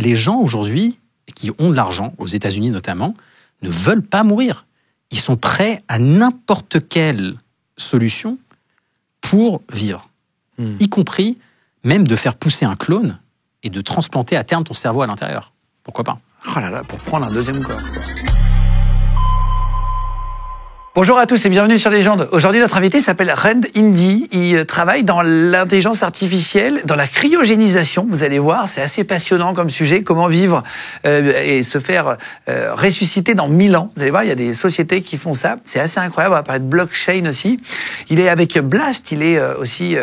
les gens aujourd'hui, qui ont de l'argent, aux États-Unis notamment, ne veulent pas mourir. Ils sont prêts à n'importe quelle solution pour vivre. Y compris même de faire pousser un clone et de transplanter à terme ton cerveau à l'intérieur. Pourquoi pas ? Oh là là, pour prendre un deuxième corps. Bonjour à tous et bienvenue sur Légende. Aujourd'hui, notre invité s'appelle Rand Indy. Il travaille dans l'intelligence artificielle, dans la cryogénisation. Vous allez voir, c'est assez passionnant comme sujet. Comment vivre et se faire ressusciter dans 1000 ans. Vous allez voir, il y a des sociétés qui font ça. C'est assez incroyable. On va parler de blockchain aussi. Il est avec Blast. Il est aussi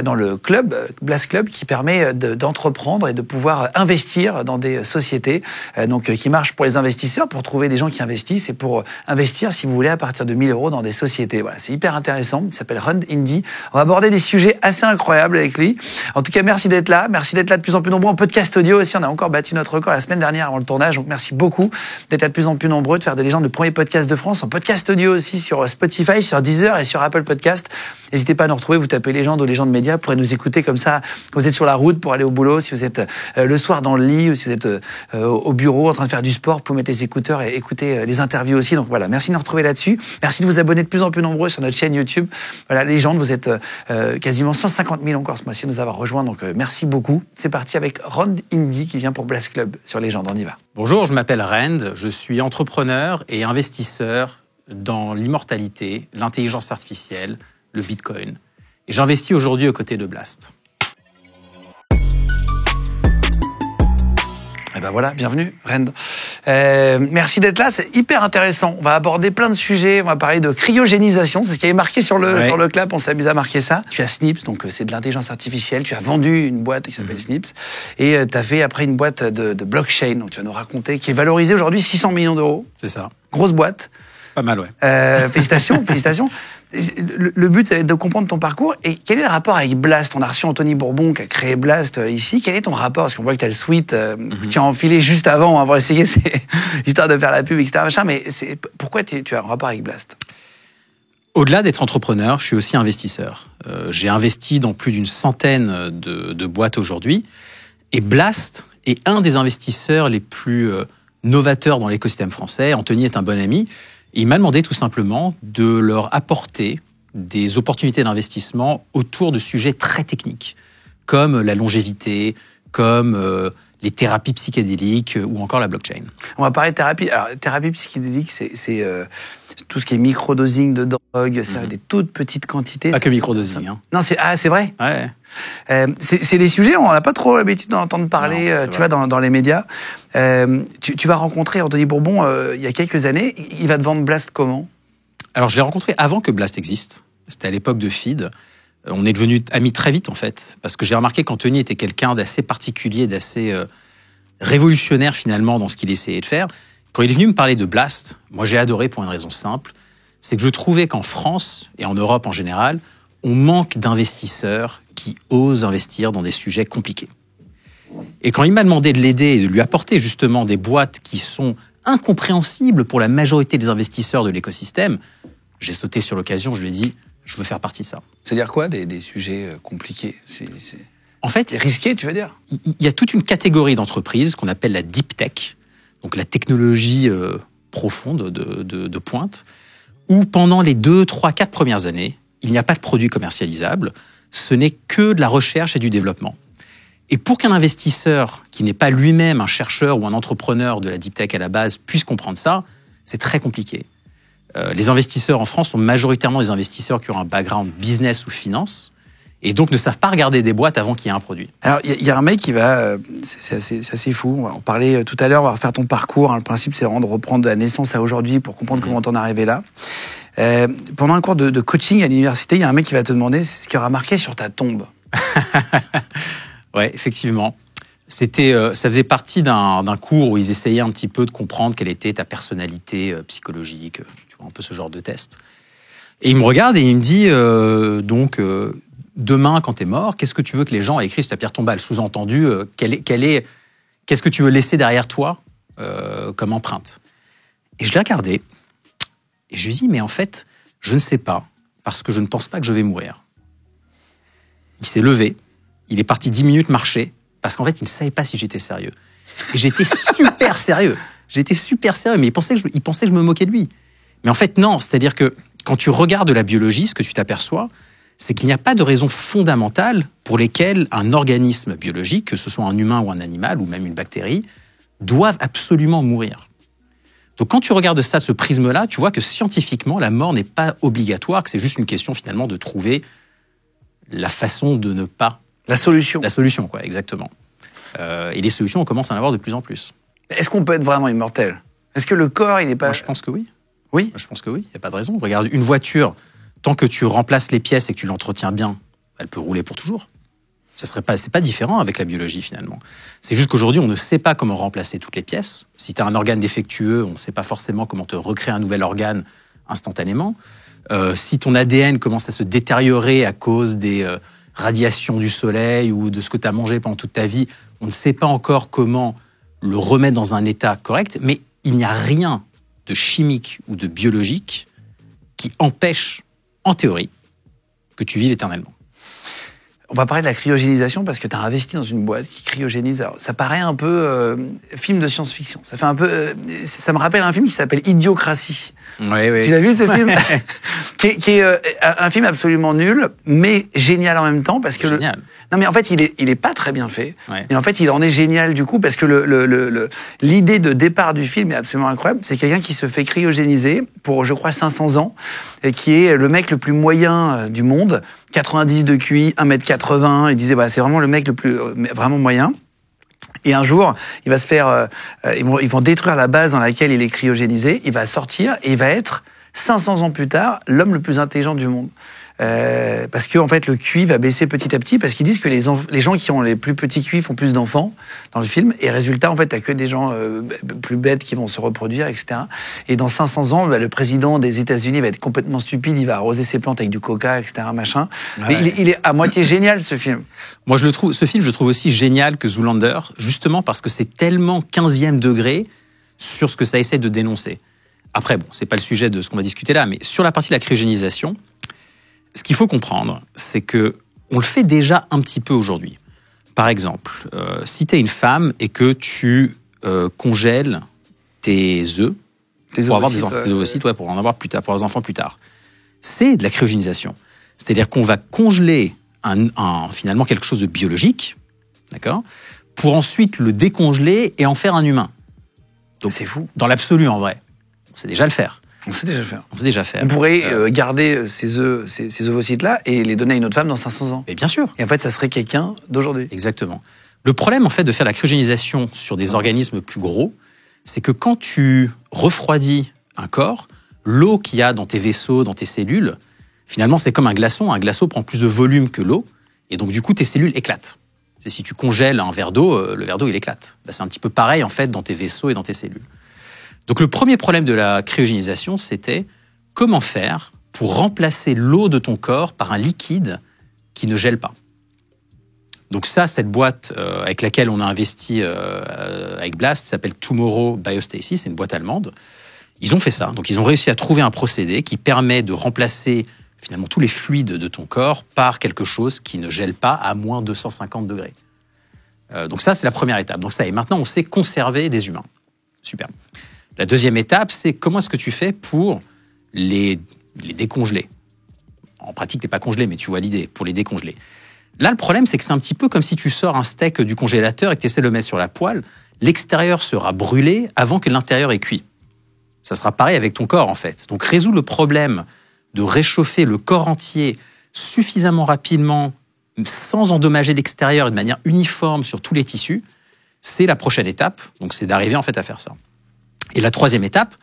dans le club, Blast Club, qui permet d'entreprendre et de pouvoir investir dans des sociétés. Donc, qui marche pour les investisseurs, pour trouver des gens qui investissent et pour investir, si vous voulez, à partir de 1000 € dans des sociétés. Voilà, c'est hyper intéressant. Il s'appelle Rand Indy. On va aborder des sujets assez incroyables avec lui. En tout cas, merci d'être là. Merci d'être là de plus en plus nombreux. En podcast audio aussi, on a encore battu notre record la semaine dernière avant le tournage. Donc, merci beaucoup d'être là de plus en plus nombreux, de faire de Légende le premier podcast de France. En podcast audio aussi sur Spotify, sur Deezer et sur Apple Podcast. N'hésitez pas à nous retrouver. Vous tapez Légende ou Légende Média. Vous pourrez nous écouter comme ça quand vous êtes sur la route pour aller au boulot. Si vous êtes le soir dans le lit ou si vous êtes au bureau en train de faire du sport, vous pouvez mettre les écouteurs et écouter les interviews aussi. Donc voilà, merci de nous retrouver là-dessus. Merci de vous abonner de plus en plus nombreux sur notre chaîne YouTube. Voilà, Légende, vous êtes quasiment 150 000 encore ce mois-ci à nous avoir rejoints. Donc merci beaucoup. C'est parti avec Rand Indy qui vient pour Blast Club sur Légende. On y va. Bonjour, je m'appelle Rand. Je suis entrepreneur et investisseur dans l'immortalité, l'intelligence artificielle, le Bitcoin. Et j'investis aujourd'hui aux côtés de Blast. Et ben voilà, bienvenue, Rand. Merci d'être là, c'est hyper intéressant. On va aborder plein de sujets, on va parler de cryogénisation, c'est ce qui est marqué sur le clap, on s'amuse à marquer ça. Tu as Snips, donc c'est de l'intelligence artificielle, tu as vendu une boîte qui s'appelle Snips, et tu as fait après une boîte de blockchain, donc tu vas nous raconter, qui est valorisée aujourd'hui 600 millions d'euros. C'est ça. Grosse boîte. Pas mal, ouais. Félicitations, félicitations. Le but, c'est de comprendre ton parcours. Et quel est le rapport avec Blast? On a reçu Anthony Bourbon qui a créé Blast ici. Quel est ton rapport? Parce qu'on voit que tu as le suite que tu as enfilé juste avant, pour essayer, c'est histoire de faire la pub, etc. Machin, mais pourquoi tu as un rapport avec Blast? Au-delà d'être entrepreneur, je suis aussi investisseur. J'ai investi dans plus d'une centaine de boîtes aujourd'hui. Et Blast est un des investisseurs les plus novateurs dans l'écosystème français. Anthony est un bon ami. Il m'a demandé tout simplement de leur apporter des opportunités d'investissement autour de sujets très techniques, comme la longévité, comme les thérapies psychédéliques ou encore la blockchain. On va parler de thérapie. Alors, thérapie psychédélique, c'est tout ce qui est microdosing de drogue, c'est des toutes petites quantités. Pas que microdosing. Non, c'est vrai. Ouais. C'est des sujets, on n'a pas trop l'habitude d'entendre parler, tu vois, dans les médias. Tu vas rencontrer Anthony Bourbon il y a quelques années. Il va te vendre Blast comment? Alors, je l'ai rencontré avant que Blast existe. C'était à l'époque de Feed. On est devenus amis très vite, en fait, parce que j'ai remarqué qu'Anthony était quelqu'un d'assez particulier, d'assez révolutionnaire, finalement, dans ce qu'il essayait de faire. Quand il est venu me parler de Blast, moi, j'ai adoré pour une raison simple. C'est que je trouvais qu'en France, et en Europe en général, on manque d'investisseurs qui osent investir dans des sujets compliqués. Et quand il m'a demandé de l'aider et de lui apporter justement des boîtes qui sont incompréhensibles pour la majorité des investisseurs de l'écosystème, j'ai sauté sur l'occasion, je lui ai dit, je veux faire partie de ça. C'est-à-dire quoi, des sujets compliqués? En fait, c'est risqué, tu veux dire? Il y a toute une catégorie d'entreprises qu'on appelle la deep tech, donc la technologie profonde de pointe, où pendant les 2, 3, 4 premières années, il n'y a pas de produit commercialisable, ce n'est que de la recherche et du développement. Et pour qu'un investisseur qui n'est pas lui-même un chercheur ou un entrepreneur de la deep tech à la base puisse comprendre ça, c'est très compliqué. Les investisseurs en France sont majoritairement des investisseurs qui ont un background business ou finance, et donc ne savent pas regarder des boîtes avant qu'il y ait un produit. Alors, il y a un mec qui va... c'est assez fou. On va en parler tout à l'heure, on va refaire ton parcours. Le principe, c'est vraiment de reprendre de la naissance à aujourd'hui pour comprendre comment t'en es arrivé là. Pendant un cours de coaching à l'université, il y a un mec qui va te demander ce qu'il y aura marqué sur ta tombe. Ouais, effectivement. Ça faisait partie d'un cours où ils essayaient un petit peu de comprendre quelle était ta personnalité psychologique, tu vois, un peu ce genre de test. Et il me regarde et il me dit, demain, quand t'es mort, qu'est-ce que tu veux que les gens aient écrit sur ta pierre tombale? Sous-entendu, qu'est-ce que tu veux laisser derrière toi comme empreinte? Et je l'ai regardé et je lui ai dit, mais en fait, je ne sais pas, parce que je ne pense pas que je vais mourir. Il s'est levé, il est parti 10 minutes marcher, parce qu'en fait, il ne savait pas si j'étais sérieux. Et j'étais super sérieux. Mais il pensait que je me moquais de lui. Mais en fait, non. C'est-à-dire que quand tu regardes la biologie, ce que tu t'aperçois, c'est qu'il n'y a pas de raison fondamentale pour lesquelles un organisme biologique, que ce soit un humain ou un animal, ou même une bactérie, doivent absolument mourir. Donc quand tu regardes ça de ce prisme-là, tu vois que scientifiquement, la mort n'est pas obligatoire, que c'est juste une question finalement de trouver la façon de ne pas... La solution. La solution, quoi, exactement. Et les solutions, on commence à en avoir de plus en plus. Est-ce qu'on peut être vraiment immortel? Est-ce que le corps, il n'est pas... Moi, je pense que oui. Oui. Je pense que oui, il n'y a pas de raison. Regarde, une voiture, tant que tu remplaces les pièces et que tu l'entretiens bien, elle peut rouler pour toujours. C'est pas différent avec la biologie, finalement. C'est juste qu'aujourd'hui, on ne sait pas comment remplacer toutes les pièces. Si tu as un organe défectueux, on ne sait pas forcément comment te recréer un nouvel organe instantanément. Si ton ADN commence à se détériorer à cause des radiations du soleil ou de ce que tu as mangé pendant toute ta vie, on ne sait pas encore comment le remettre dans un état correct, mais il n'y a rien de chimique ou de biologique qui empêche, en théorie, que tu vives éternellement. On va parler de la cryogénisation parce que tu as investi dans une boîte qui cryogénise. Alors, ça paraît un peu film de science-fiction. Ça fait un peu, ça me rappelle un film qui s'appelle Idiocratie. Oui. Tu l'as vu ce film qui est un film absolument nul, mais génial en même temps parce que génial. Non mais en fait il est pas très bien fait. Ouais. Et en fait il en est génial du coup parce que l'idée de départ du film est absolument incroyable. C'est quelqu'un qui se fait cryogéniser pour je crois 500 ans et qui est le mec le plus moyen du monde, 90 de QI, 1m80. Il disait c'est vraiment le mec le plus vraiment moyen. Et un jour, il va se faire, ils vont détruire la base dans laquelle il est cryogénisé. Il va sortir et il va être 500 ans plus tard l'homme le plus intelligent du monde. Parce que en fait, le QI va baisser petit à petit parce qu'ils disent que les gens qui ont les plus petits QI font plus d'enfants dans le film. Et résultat, en fait, t'as que des gens plus bêtes qui vont se reproduire, etc. Et dans 500 ans, le président des États-Unis va être complètement stupide. Il va arroser ses plantes avec du coca, etc. Machin. Ouais. Mais il est à moitié génial ce film. Moi, ce film, je le trouve aussi génial que Zoolander, justement parce que c'est tellement 15e degré sur ce que ça essaie de dénoncer. Après, bon, c'est pas le sujet de ce qu'on va discuter là, mais sur la partie de la cryogénisation, ce qu'il faut comprendre, c'est que on le fait déjà un petit peu aujourd'hui. Par exemple, si tu es une femme et que tu congèles tes œufs pour avoir des ovocytes, pour en avoir plus tard, pour avoir des enfants plus tard, c'est de la cryogénisation. C'est-à-dire qu'on va congeler finalement quelque chose de biologique, d'accord, pour ensuite le décongeler et en faire un humain. Donc c'est fou. Dans l'absolu, en vrai, on sait déjà le faire. On sait déjà le faire. On sait déjà faire. On pourrait garder ces ovocytes-là et les donner à une autre femme dans 500 ans. Et bien sûr. Et en fait, ça serait quelqu'un d'aujourd'hui. Exactement. Le problème, en fait, de faire la cryogénisation sur des organismes plus gros, c'est que quand tu refroidis un corps, l'eau qu'il y a dans tes vaisseaux, dans tes cellules, finalement, c'est comme un glaçon. Un glaçon prend plus de volume que l'eau. Et donc, du coup, tes cellules éclatent. Et si tu congèles un verre d'eau, le verre d'eau, il éclate. C'est un petit peu pareil, en fait, dans tes vaisseaux et dans tes cellules. Donc le premier problème de la cryogénisation, c'était comment faire pour remplacer l'eau de ton corps par un liquide qui ne gèle pas. Donc ça, cette boîte avec laquelle on a investi avec Blast s'appelle Tomorrow Biostasis, c'est une boîte allemande. Ils ont fait ça. Donc ils ont réussi à trouver un procédé qui permet de remplacer finalement tous les fluides de ton corps par quelque chose qui ne gèle pas à moins 250 degrés. Donc ça, c'est la première étape. Donc ça, et maintenant, on sait conserver des humains. Super. La deuxième étape, c'est comment est-ce que tu fais pour les décongeler. En pratique, tu n'es pas congelé, mais tu vois l'idée, pour les décongeler. Là, le problème, c'est que c'est un petit peu comme si tu sors un steak du congélateur et que tu essaies de le mettre sur la poêle. L'extérieur sera brûlé avant que l'intérieur ait cuit. Ça sera pareil avec ton corps, en fait. Donc, résoudre le problème de réchauffer le corps entier suffisamment rapidement, sans endommager l'extérieur et de manière uniforme sur tous les tissus, c'est la prochaine étape. Donc, c'est d'arriver, en fait, à faire ça. Et la troisième étape,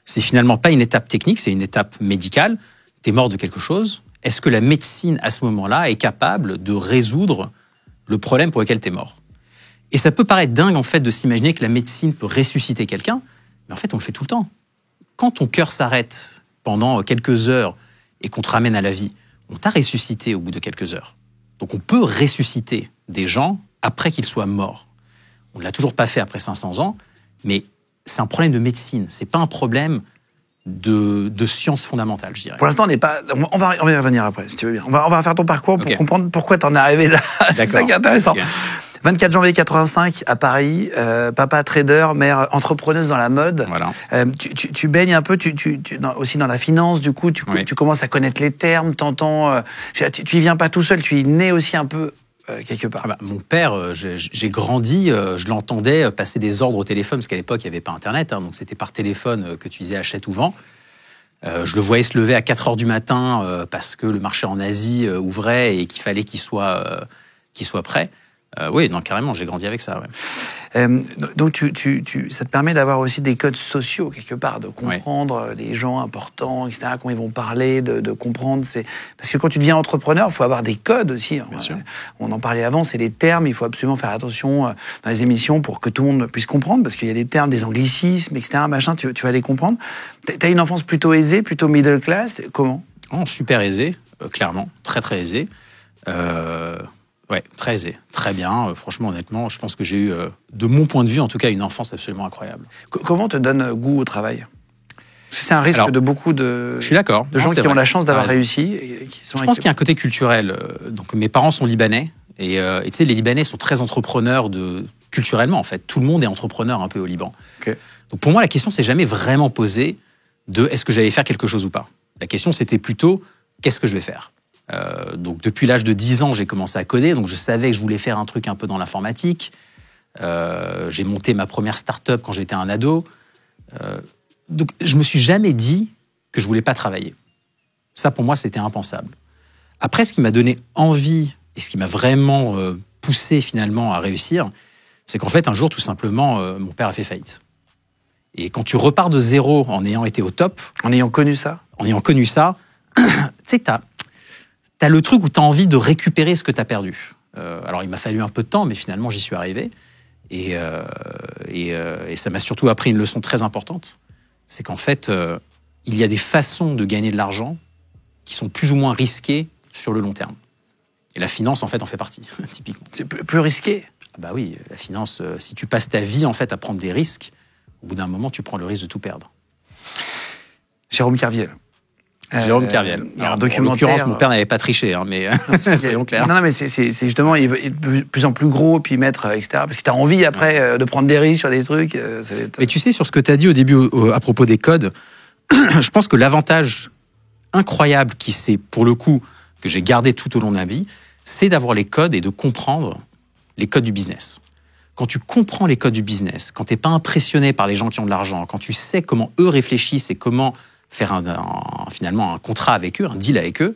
c'est finalement pas une étape technique, c'est une étape médicale. T'es mort de quelque chose. Est-ce que la médecine, à ce moment-là, est capable de résoudre le problème pour lequel t'es mort? Et ça peut paraître dingue, en fait, de s'imaginer que la médecine peut ressusciter quelqu'un, mais en fait, on le fait tout le temps. Quand ton cœur s'arrête pendant quelques heures et qu'on te ramène à la vie, on t'a ressuscité au bout de quelques heures. Donc on peut ressusciter des gens après qu'ils soient morts. On ne l'a toujours pas fait après 500 ans, mais c'est un problème de médecine, c'est pas un problème de science fondamentale, je dirais. Pour l'instant, on n'est pas. On va y revenir après, si tu veux bien. On va faire ton parcours pour comprendre pourquoi t'en es arrivé là. C'est ça qui est intéressant. Okay. 24 janvier 85 à Paris, papa trader, mère entrepreneuse dans la mode. Voilà. Tu baignes un peu, aussi dans la finance, du coup, tu commences à connaître les termes, t'entends. Tu y viens pas tout seul, tu y nais aussi un peu. Quelque part. Mon père, j'ai grandi, je l'entendais passer des ordres au téléphone, parce qu'à l'époque, il n'y avait pas Internet, donc c'était par téléphone que tu disais achète ou vends. Je le voyais se lever à 4 heures du matin parce que le marché en Asie ouvrait et qu'il fallait qu'il soit prêt. Oui, non, carrément, j'ai grandi avec ça. Ouais. Donc, ça te permet d'avoir aussi des codes sociaux, quelque part, de comprendre les gens importants, etc., comment ils vont parler, de comprendre. Parce que quand tu deviens entrepreneur, il faut avoir des codes aussi. Bien sûr. On en parlait avant, c'est les termes. Il faut absolument faire attention dans les émissions pour que tout le monde puisse comprendre, parce qu'il y a des termes, des anglicismes, etc., machin, tu vas les comprendre. Tu as une enfance plutôt aisée, plutôt middle class. Comment ? Super aisée, clairement. Très, très aisée. Ouais, très aisé, très bien. Franchement, honnêtement, je pense que j'ai eu, de mon point de vue, en tout cas, une enfance absolument incroyable. Comment te donne goût au travail ? C'est un risque de beaucoup de, je suis d'accord. De gens qui ont la chance d'avoir réussi. Et qui sont je pense qu'il y a un côté culturel. Donc, mes parents sont libanais. Et tu sais, les Libanais sont très entrepreneurs culturellement, en fait. Tout le monde est entrepreneur un peu au Liban. Okay. Donc, pour moi, la question s'est jamais vraiment posée de est-ce que j'allais faire quelque chose ou pas. La question, c'était plutôt qu'est-ce que je vais faire ? Donc depuis l'âge de 10 ans, j'ai commencé à coder, donc je savais que je voulais faire un truc un peu dans l'informatique. J'ai monté ma première start-up quand j'étais un ado. Donc je me suis jamais dit que je voulais pas travailler. Ça, pour moi, c'était impensable. Après, ce qui m'a donné envie et ce qui m'a vraiment poussé finalement à réussir, c'est qu'en fait, un jour, tout simplement, mon père a fait faillite. Et quand tu repars de zéro en ayant été au top... En ayant connu ça, tu sais, t'as le truc où t'as envie de récupérer ce que t'as perdu. Alors, il m'a fallu un peu de temps, mais finalement, j'y suis arrivé. Et ça m'a surtout appris une leçon très importante. C'est qu'en fait, il y a des façons de gagner de l'argent qui sont plus ou moins risquées sur le long terme. Et la finance, en fait, en fait partie, typiquement. C'est plus risqué ? Bah oui, la finance, si tu passes ta vie, en fait, à prendre des risques, au bout d'un moment, tu prends le risque de tout perdre. Jérôme Kerviel. Jérôme Kerviel. En l'occurrence, mon père n'avait pas triché, mais soyons clairs. Non, mais c'est justement, il est de plus en plus gros, puis mettre, etc. Parce que tu as envie, après, de prendre des risques sur des trucs. Mais tu sais, sur ce que tu as dit au début à propos des codes, je pense que l'avantage incroyable qui c'est, pour le coup, que j'ai gardé tout au long de ma vie, c'est d'avoir les codes et de comprendre les codes du business. Quand tu comprends les codes du business, quand tu n'es pas impressionné par les gens qui ont de l'argent, quand tu sais comment eux réfléchissent et comment faire finalement un contrat avec eux, un deal avec eux,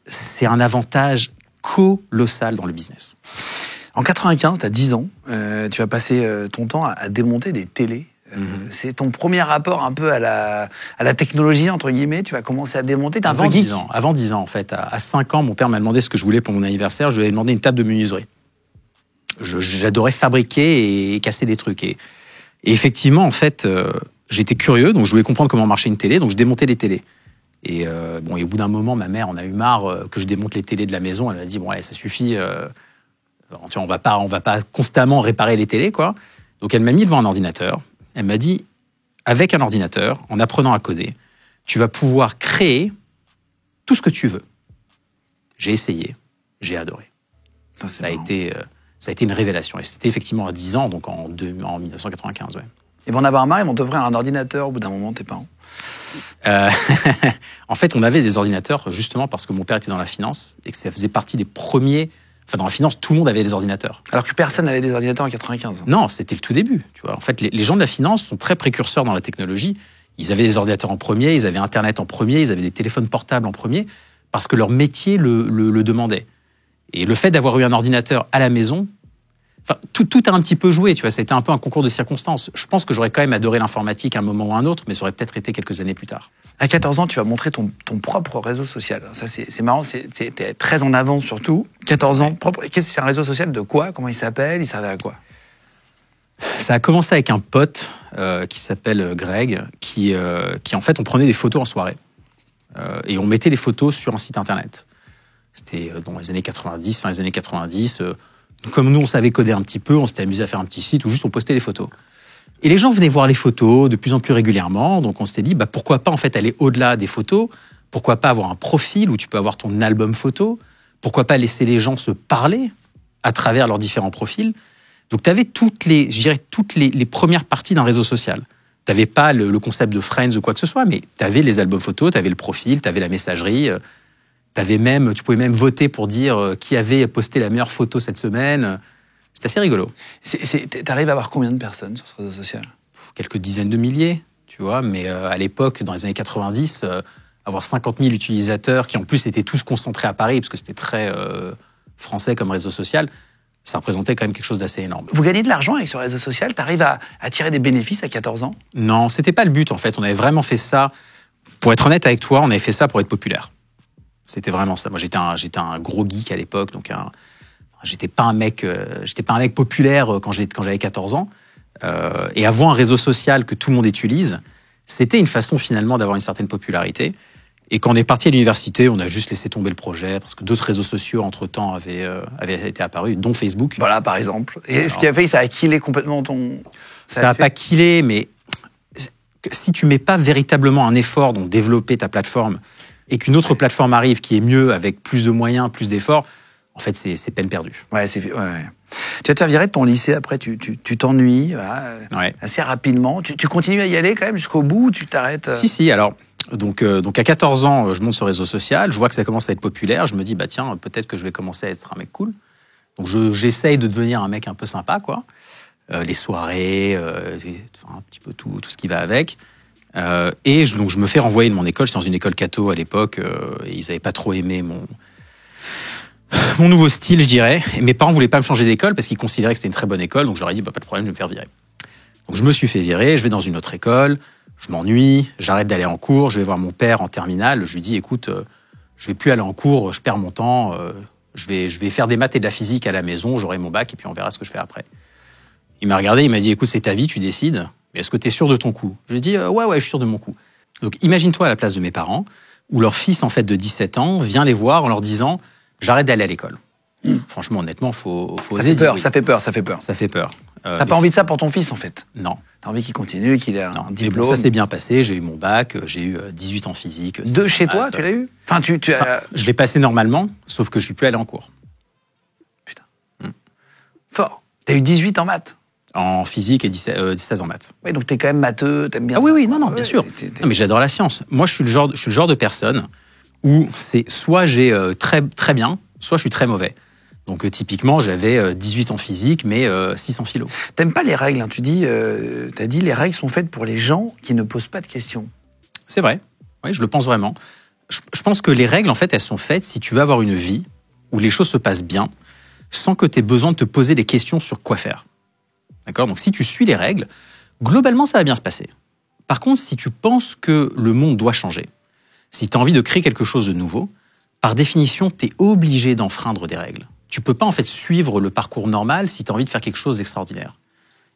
c'est un avantage colossal dans le business. En 95, tu as 10 ans, tu vas passer ton temps à démonter des télés. C'est ton premier rapport un peu à la technologie, entre guillemets. Tu vas commencer à démonter. T'es un peu geek. Avant 10 ans, en fait. À 5 ans, mon père m'a demandé ce que je voulais pour mon anniversaire. Je lui ai demandé une table de menuiserie. J'adorais fabriquer et casser des trucs. Et effectivement, en fait, j'étais curieux, donc je voulais comprendre comment marchait une télé, donc je démontais les télés. Et au bout d'un moment, ma mère en a eu marre que je démonte les télés de la maison. Elle m'a dit, bon, allez, ça suffit. On va pas constamment réparer les télés, quoi. Donc elle m'a mis devant un ordinateur. Elle m'a dit, avec un ordinateur, en apprenant à coder, tu vas pouvoir créer tout ce que tu veux. J'ai essayé, j'ai adoré. Ça a été une révélation. Et c'était effectivement à 10 ans, donc en 1995. Ouais. Ils vont en avoir marre, ils vont t'offrir un ordinateur au bout d'un moment, tes parents. En fait, on avait des ordinateurs justement parce que mon père était dans la finance et que ça faisait partie des premiers. Enfin, dans la finance, tout le monde avait des ordinateurs. Alors que personne n'avait des ordinateurs en 95. Non, c'était le tout début. Tu vois. En fait, les gens de la finance sont très précurseurs dans la technologie. Ils avaient des ordinateurs en premier, ils avaient Internet en premier, ils avaient des téléphones portables en premier, parce que leur métier le demandait. Et le fait d'avoir eu un ordinateur à la maison, enfin, tout a un petit peu joué. Tu vois, c'était un peu un concours de circonstances. Je pense que j'aurais quand même adoré l'informatique à un moment ou à un autre, mais ça aurait peut-être été quelques années plus tard. À 14 ans, tu vas montrer ton propre réseau social. Ça, c'est marrant, t'es très en avance surtout. 14 ans, propre. Qu'est-ce que c'est un réseau social de quoi ? Comment il s'appelle ? Il servait à quoi ? Ça a commencé avec un pote qui s'appelle Greg, qui en fait, on prenait des photos en soirée. Et on mettait les photos sur un site internet. C'était dans les années 90, fin des années 90. Comme nous, on savait coder un petit peu, on s'était amusé à faire un petit site où juste on postait les photos. Et les gens venaient voir les photos de plus en plus régulièrement, donc on s'était dit, pourquoi pas en fait aller au-delà des photos ? Pourquoi pas avoir un profil où tu peux avoir ton album photo ? Pourquoi pas laisser les gens se parler à travers leurs différents profils. Donc, tu avais toutes les premières parties d'un réseau social. Tu n'avais pas le concept de Friends ou quoi que ce soit, mais tu avais les albums photos, tu avais le profil, tu avais la messagerie. Tu pouvais même voter pour dire qui avait posté la meilleure photo cette semaine. C'est assez rigolo. T'arrives à avoir combien de personnes sur ce réseau social? Quelques dizaines de milliers, tu vois. Mais à l'époque, dans les années 90, avoir 50 000 utilisateurs qui en plus étaient tous concentrés à Paris, parce que c'était très français comme réseau social, ça représentait quand même quelque chose d'assez énorme. Vous gagnez de l'argent avec ce réseau social? T'arrives à tirer des bénéfices à 14 ans? Non, c'était pas le but en fait. On avait vraiment fait ça, pour être honnête avec toi, on avait fait ça pour être populaire. C'était vraiment ça. Moi, j'étais un gros geek à l'époque, donc j'étais pas un mec populaire quand j'avais 14 ans. Et avoir un réseau social que tout le monde utilise, c'était une façon finalement d'avoir une certaine popularité. Et quand on est parti à l'université, on a juste laissé tomber le projet parce que d'autres réseaux sociaux entre-temps avaient été apparus, dont Facebook. Voilà, par exemple. Et ce qui a fait que ça a killé complètement ton... Ça n'a pas killé, mais si tu mets pas véritablement un effort dans développer ta plateforme et qu'une autre plateforme arrive qui est mieux, avec plus de moyens, plus d'efforts, en fait, c'est peine perdue. Ouais. Tu vas te faire virer de ton lycée, après, tu t'ennuies, assez rapidement. Tu continues à y aller quand même jusqu'au bout, tu t'arrêtes? Si, alors... Donc à 14 ans, je monte sur le réseau social, je vois que ça commence à être populaire, je me dis, bah tiens, peut-être que je vais commencer à être un mec cool. Donc j'essaye de devenir un mec un peu sympa, quoi. Les soirées, un petit peu tout ce qui va avec. Donc je me fais renvoyer de mon école. J'étais dans une école catho à l'époque, et ils n'avaient pas trop aimé mon nouveau style, je dirais. Et mes parents voulaient pas me changer d'école parce qu'ils considéraient que c'était une très bonne école. Donc je leur ai dit, bah, pas de problème, je vais me faire virer. Donc je me suis fait virer, je vais dans une autre école, je m'ennuie, j'arrête d'aller en cours, je vais voir mon père en terminale, je lui dis, écoute, je vais plus aller en cours, je perds mon temps, je vais faire des maths et de la physique à la maison, j'aurai mon bac et puis on verra ce que je fais après. Il m'a regardé, il m'a dit, écoute, c'est ta vie, tu décides, mais est-ce que tu es sûr de ton coup? Je lui ai dit, ouais, je suis sûr de mon coup. Donc imagine-toi à la place de mes parents, où leur fils, en fait, de 17 ans, vient les voir en leur disant, j'arrête d'aller à l'école. Franchement, honnêtement, faut oser dire. Ça fait peur. Ça fait peur. T'as pas envie de ça pour ton fils, en fait? Non. T'as envie qu'il continue, qu'il ait un diplôme? Mais bon, ça s'est bien passé, j'ai eu mon bac, j'ai eu 18 en physique. De chez toi, tu l'as eu? Je l'ai passé normalement, sauf que je suis plus allé en cours. Putain. Fort. T'as eu 18 en maths? En physique et 16 en maths. Oui, donc t'es quand même matheux, t'aimes bien ça. Oui, non, bien sûr. Non, mais j'adore la science. Moi, je suis le genre de personne où c'est soit j'ai très, très bien, soit je suis très mauvais. Donc typiquement, j'avais 18 en physique, mais 6 en philo. T'aimes pas les règles, hein. T'as dit les règles sont faites pour les gens qui ne posent pas de questions. C'est vrai, oui, je le pense vraiment. Je pense que les règles, en fait, elles sont faites si tu veux avoir une vie où les choses se passent bien, sans que tu aies besoin de te poser des questions sur quoi faire. D'accord? Donc si tu suis les règles, globalement, ça va bien se passer. Par contre, si tu penses que le monde doit changer, si tu as envie de créer quelque chose de nouveau, par définition, tu es obligé d'enfreindre des règles. Tu peux pas en fait suivre le parcours normal si tu as envie de faire quelque chose d'extraordinaire.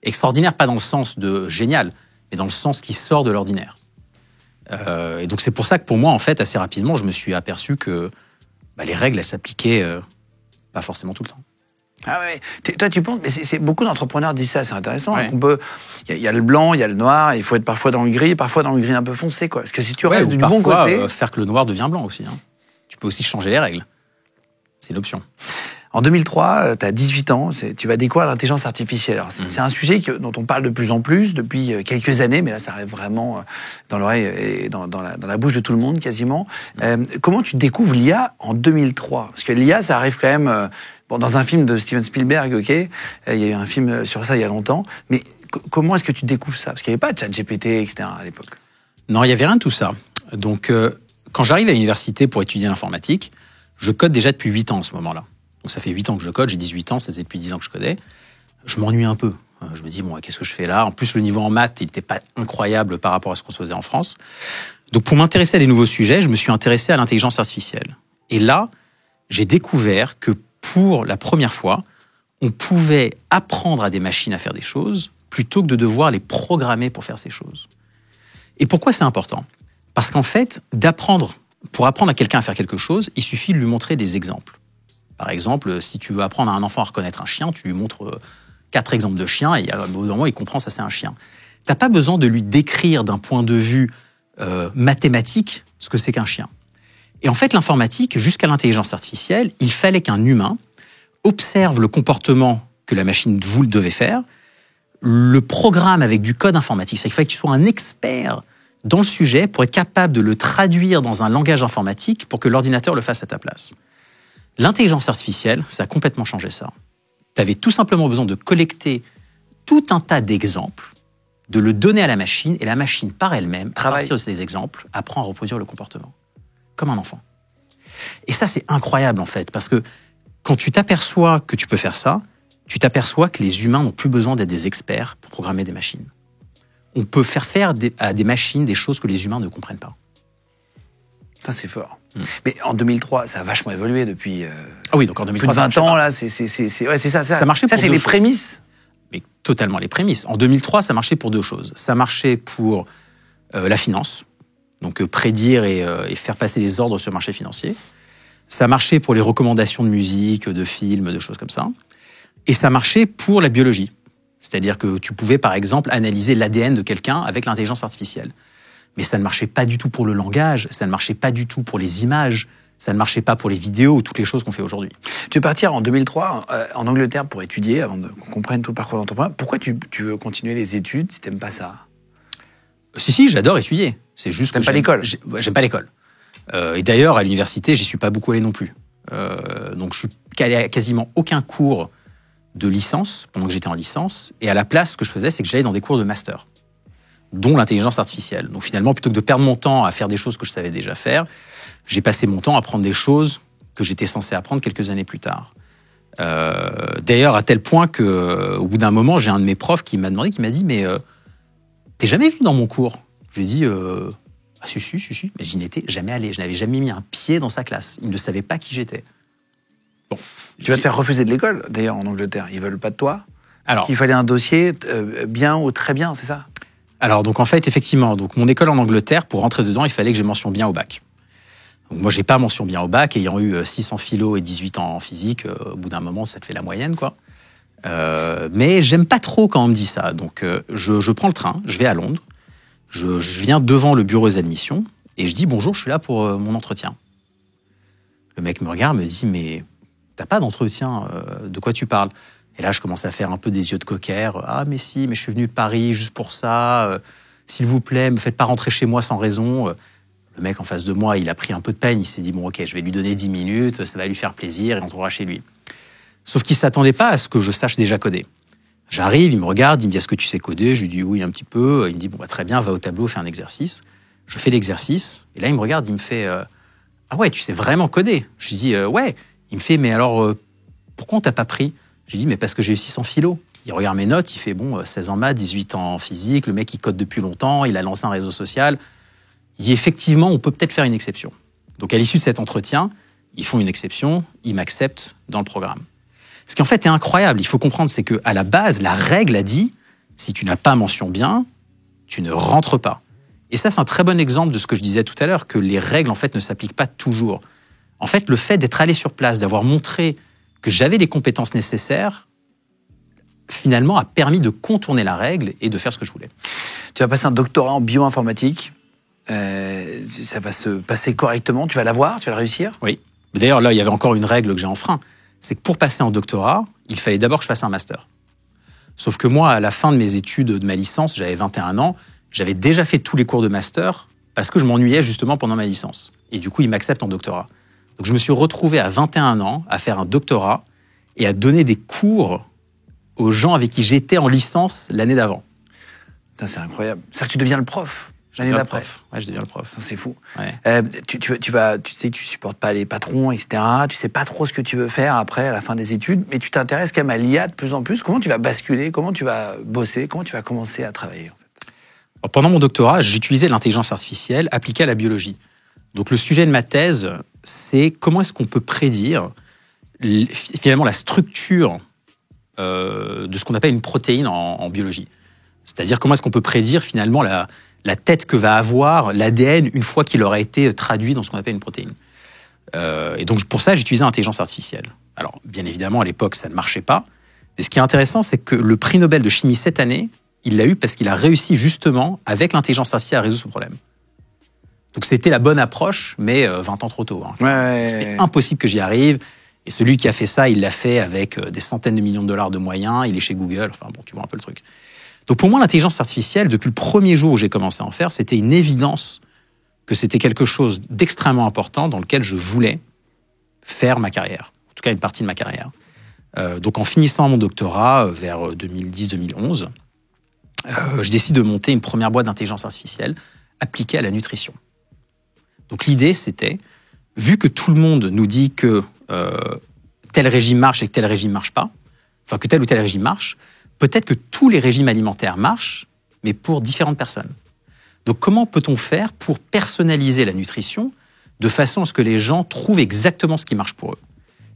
Extraordinaire, pas dans le sens de génial, mais dans le sens qui sort de l'ordinaire. Et donc c'est pour ça que pour moi, en fait, assez rapidement, je me suis aperçu que les règles, elles s'appliquaient pas forcément tout le temps. Ah ouais. Toi, tu penses, mais c'est beaucoup d'entrepreneurs disent ça, c'est intéressant. Ouais. Il y a le blanc, il y a le noir, il faut être parfois dans le gris, parfois dans le gris un peu foncé, quoi. Parce que si tu restes du bon côté, faire que le noir devient blanc aussi. Hein. Tu peux aussi changer les règles. C'est une option. En 2003, tu as 18 ans, tu vas découvrir l'intelligence artificielle. Alors, c'est un sujet dont on parle de plus en plus depuis quelques années, mais là, ça arrive vraiment dans l'oreille et dans la bouche de tout le monde, quasiment. Comment tu découvres l'IA en 2003? Parce que l'IA, ça arrive quand même... dans un film de Steven Spielberg, ok, il y a eu un film sur ça il y a longtemps, mais comment est-ce que tu découvres ça? Parce qu'il n'y avait pas de ChatGPT, etc. à l'époque. Non, il n'y avait rien de tout ça. Donc, quand j'arrive à l'université pour étudier l'informatique, je code déjà depuis 8 ans en ce moment-là. Donc ça fait 8 ans que je code, j'ai 18 ans, ça faisait depuis 10 ans que je codais. Je m'ennuie un peu. Je me dis, bon, qu'est-ce que je fais là? En plus, le niveau en maths, il n'était pas incroyable par rapport à ce qu'on se faisait en France. Donc pour m'intéresser à des nouveaux sujets, je me suis intéressé à l'intelligence artificielle. Et là, j'ai découvert que pour la première fois, on pouvait apprendre à des machines à faire des choses plutôt que de devoir les programmer pour faire ces choses. Et pourquoi c'est important? Parce qu'en fait, pour apprendre à quelqu'un à faire quelque chose, il suffit de lui montrer des exemples. Par exemple, si tu veux apprendre à un enfant à reconnaître un chien, tu lui montres 4 exemples de chiens et au bout d'un moment, il comprend ça, c'est un chien. Tu n'as pas besoin de lui décrire d'un point de vue mathématique ce que c'est qu'un chien. Et en fait, l'informatique, jusqu'à l'intelligence artificielle, il fallait qu'un humain observe le comportement que la machine vous devait faire, le programme avec du code informatique. C'est-à-dire qu'il fallait que tu sois un expert dans le sujet pour être capable de le traduire dans un langage informatique pour que l'ordinateur le fasse à ta place. L'intelligence artificielle, ça a complètement changé ça. Tu avais tout simplement besoin de collecter tout un tas d'exemples, de le donner à la machine, et la machine par elle-même, à partir de ces exemples, apprend à reproduire le comportement. Comme un enfant. Et ça, c'est incroyable en fait, parce que quand tu t'aperçois que tu peux faire ça, tu t'aperçois que les humains n'ont plus besoin d'être des experts pour programmer des machines. On peut faire à des machines des choses que les humains ne comprennent pas. Ça, c'est fort. Mais en 2003, ça a vachement évolué depuis ah oui, donc en 2003, plus de 20 ans, là, c'est ça. Ça marchait pour ça, c'est les prémices. Mais totalement les prémices. En 2003, ça marchait pour deux choses. Ça marchait pour la finance, donc prédire et faire passer les ordres sur le marché financier. Ça marchait pour les recommandations de musique, de films, de choses comme ça. Et ça marchait pour la biologie. C'est-à-dire que tu pouvais, par exemple, analyser l'ADN de quelqu'un avec l'intelligence artificielle. Mais ça ne marchait pas du tout pour le langage, ça ne marchait pas du tout pour les images, ça ne marchait pas pour les vidéos ou toutes les choses qu'on fait aujourd'hui. Tu veux partir en 2003 en Angleterre pour étudier, avant qu'on comprenne tout le parcours d'entrepreneur. Pourquoi tu veux continuer les études si tu n'aimes pas ça ? Si, j'adore étudier. C'est juste T'aimes pas l'école ? J'aime pas l'école. Et d'ailleurs, à l'université, j'y suis pas beaucoup allé non plus. Donc je suis allé à quasiment aucun cours de licence pendant que j'étais en licence. Et à la place, ce que je faisais, c'est que j'allais dans des cours de master, dont l'intelligence artificielle. Donc finalement, plutôt que de perdre mon temps à faire des choses que je savais déjà faire, j'ai passé mon temps à apprendre des choses que j'étais censé apprendre quelques années plus tard. D'ailleurs, à tel point qu'au bout d'un moment, j'ai un de mes profs qui m'a dit, mais t'es jamais venu dans mon cours ? Je lui ai dit, ah si, mais j'y n'étais jamais allé. Je n'avais jamais mis un pied dans sa classe. Il ne savait pas qui j'étais. Bon. Tu vas te faire refuser de l'école, d'ailleurs, en Angleterre. Ils veulent pas de toi ? Alors, parce qu'il fallait un dossier bien ou très bien, c'est ça ? Alors, donc en fait, effectivement, donc mon école en Angleterre, pour rentrer dedans, il fallait que j'ai mention bien au bac. Donc, moi, j'ai pas mention bien au bac, ayant eu 6 en philo et 18 ans en physique. Au bout d'un moment, ça te fait la moyenne, quoi. Mais j'aime pas trop quand on me dit ça. Donc, je prends le train, je vais à Londres, je viens devant le bureau des admissions et je dis bonjour, je suis là pour mon entretien. Le mec me regarde, me dit mais t'as pas d'entretien, de quoi tu parles ? Et là, je commence à faire un peu des yeux de coquère. Ah, mais si, mais je suis venu de Paris juste pour ça. S'il vous plaît, me faites pas rentrer chez moi sans raison. Le mec en face de moi, il a pris un peu de peine. Il s'est dit, bon, ok, je vais lui donner 10 minutes, ça va lui faire plaisir et on trouvera chez lui. Sauf qu'il s'attendait pas à ce que je sache déjà coder. J'arrive, il me regarde, il me dit, est-ce que tu sais coder ? Je lui dis, oui, un petit peu. Il me dit, bon, bah, très bien, va au tableau, fais un exercice. Je fais l'exercice. Et là, il me regarde, il me fait, ah ouais, tu sais vraiment coder ? Je lui dis, ouais. Il me fait, mais alors, pourquoi on t'a pas pris ? J'ai dit, mais parce que j'ai eu 6 en philo. Il regarde mes notes, il fait, bon, 16 en maths, 18 en physique, le mec, il code depuis longtemps, il a lancé un réseau social. Il dit, effectivement, on peut peut-être faire une exception. Donc, à l'issue de cet entretien, ils font une exception, ils m'acceptent dans le programme. Ce qui, en fait, est incroyable, il faut comprendre, c'est qu'à la base, la règle a dit, si tu n'as pas mention bien, tu ne rentres pas. Et ça, c'est un très bon exemple de ce que je disais tout à l'heure, que les règles, en fait, ne s'appliquent pas toujours. En fait, le fait d'être allé sur place, d'avoir montré que j'avais les compétences nécessaires, finalement, a permis de contourner la règle et de faire ce que je voulais. Tu vas passer un doctorat en bioinformatique. Ça va se passer correctement. Tu vas l'avoir, tu vas le réussir ? Oui. D'ailleurs, là, il y avait encore une règle que j'ai enfreint. C'est que pour passer en doctorat, il fallait d'abord que je fasse un master. Sauf que moi, à la fin de mes études, de ma licence, j'avais 21 ans, j'avais déjà fait tous les cours de master parce que je m'ennuyais justement pendant ma licence. Et du coup, ils m'acceptent en doctorat. Donc, je me suis retrouvé à 21 ans à faire un doctorat et à donner des cours aux gens avec qui j'étais en licence l'année d'avant. Putain, c'est incroyable. C'est-à-dire que tu deviens le prof l'année d'après. Ouais, je deviens le prof. C'est fou. Ouais. Tu sais que tu supportes pas les patrons, etc. Tu sais pas trop ce que tu veux faire après, à la fin des études, mais tu t'intéresses quand même à l'IA de plus en plus. Comment tu vas basculer ? Comment tu vas bosser ? Comment tu vas commencer à travailler, en fait ? Alors, pendant mon doctorat, j'utilisais l'intelligence artificielle appliquée à la biologie. Donc, le sujet de ma thèse, c'est comment est-ce qu'on peut prédire finalement la structure de ce qu'on appelle une protéine en biologie. C'est-à-dire comment est-ce qu'on peut prédire finalement la tête que va avoir l'ADN une fois qu'il aura été traduit dans ce qu'on appelle une protéine. Et donc pour ça, j'utilisais l'intelligence artificielle. Alors bien évidemment, à l'époque, ça ne marchait pas. Mais ce qui est intéressant, c'est que le prix Nobel de chimie cette année, il l'a eu parce qu'il a réussi justement, avec l'intelligence artificielle, à résoudre ce problème. Donc c'était la bonne approche, mais 20 ans trop tôt. Hein. Ouais. C'était impossible que j'y arrive. Et celui qui a fait ça, il l'a fait avec des centaines de millions de dollars de moyens, il est chez Google, enfin bon, tu vois un peu le truc. Donc pour moi, l'intelligence artificielle, depuis le premier jour où j'ai commencé à en faire, c'était une évidence que c'était quelque chose d'extrêmement important dans lequel je voulais faire ma carrière, en tout cas une partie de ma carrière. Donc en finissant mon doctorat vers 2010-2011, je décide de monter une première boîte d'intelligence artificielle appliquée à la nutrition. Donc l'idée, c'était, vu que tout le monde nous dit que tel régime marche et que tel régime marche pas, enfin que tel ou tel régime marche, peut-être que tous les régimes alimentaires marchent, mais pour différentes personnes. Donc comment peut-on faire pour personnaliser la nutrition de façon à ce que les gens trouvent exactement ce qui marche pour eux?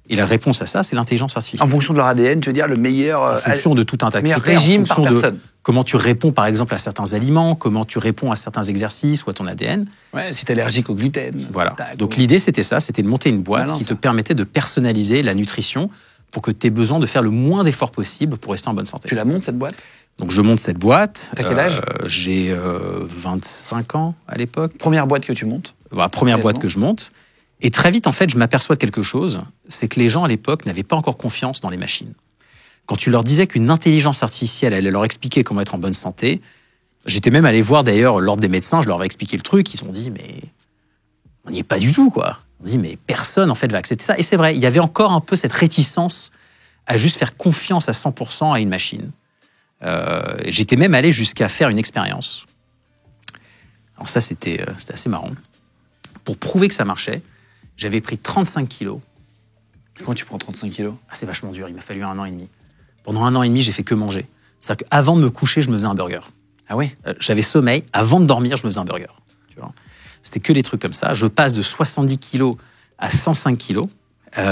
Et la réponse à ça, c'est l'intelligence artificielle. En fonction de leur ADN, tu veux dire le meilleur... En fonction de tout un tas de critères, régime en fonction par de personne. comment tu réponds par exemple à certains aliments, comment tu réponds à certains exercices ou à ton ADN. Ouais, si t'es allergique au gluten. Voilà. Donc l'idée, c'était ça, c'était de monter une boîte qui te permettait de personnaliser la nutrition pour que tu aies besoin de faire le moins d'efforts possible pour rester en bonne santé. Tu la montes, cette boîte? Donc je monte cette boîte. T'as quel âge? J'ai 25 ans à l'époque. Première boîte que tu montes? Voilà, première boîte que je monte. Et très vite, en fait, je m'aperçois de quelque chose, c'est que les gens à l'époque n'avaient pas encore confiance dans les machines. Quand tu leur disais qu'une intelligence artificielle allait leur expliquer comment être en bonne santé, j'étais même allé voir d'ailleurs l'ordre des médecins, je leur ai expliqué le truc, ils ont dit mais on n'y est pas du tout quoi. On dit mais personne en fait va accepter ça. Et c'est vrai, il y avait encore un peu cette réticence à juste faire confiance à 100% à une machine. J'étais même allé jusqu'à faire une expérience. Alors ça c'était assez marrant. Pour prouver que ça marchait, j'avais pris 35 kilos. Comment tu prends 35 kilos? C'est vachement dur, il m'a fallu 1 an et demi. Pendant 1 an et demi, j'ai fait que manger. C'est-à-dire qu'avant de me coucher, je me faisais un burger. Ah oui? J'avais sommeil, avant de dormir, je me faisais un burger. Tu vois, c'était que des trucs comme ça. Je passe de 70 kilos à 105 kilos.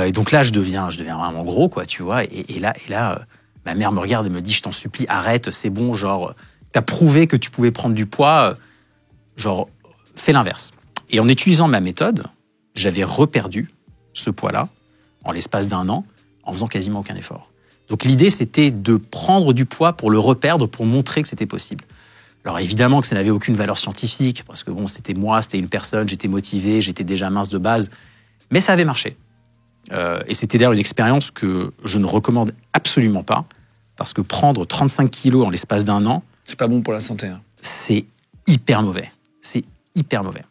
Et donc là, je deviens vraiment gros, quoi, tu vois. Et là, ma mère me regarde et me dit, je t'en supplie, arrête, c'est bon, genre, t'as prouvé que tu pouvais prendre du poids, genre, fais l'inverse. Et en utilisant ma méthode, j'avais reperdu ce poids-là en l'espace d'1 an en faisant quasiment aucun effort. Donc l'idée, c'était de prendre du poids pour le reperdre, pour montrer que c'était possible. Alors évidemment que ça n'avait aucune valeur scientifique, parce que bon, c'était moi, c'était une personne, j'étais motivé, j'étais déjà mince de base, mais ça avait marché. Et c'était d'ailleurs une expérience que je ne recommande absolument pas, parce que prendre 35 kilos en l'espace d'1 an... C'est pas bon pour la santé. Hein. C'est hyper mauvais. C'est hyper mauvais.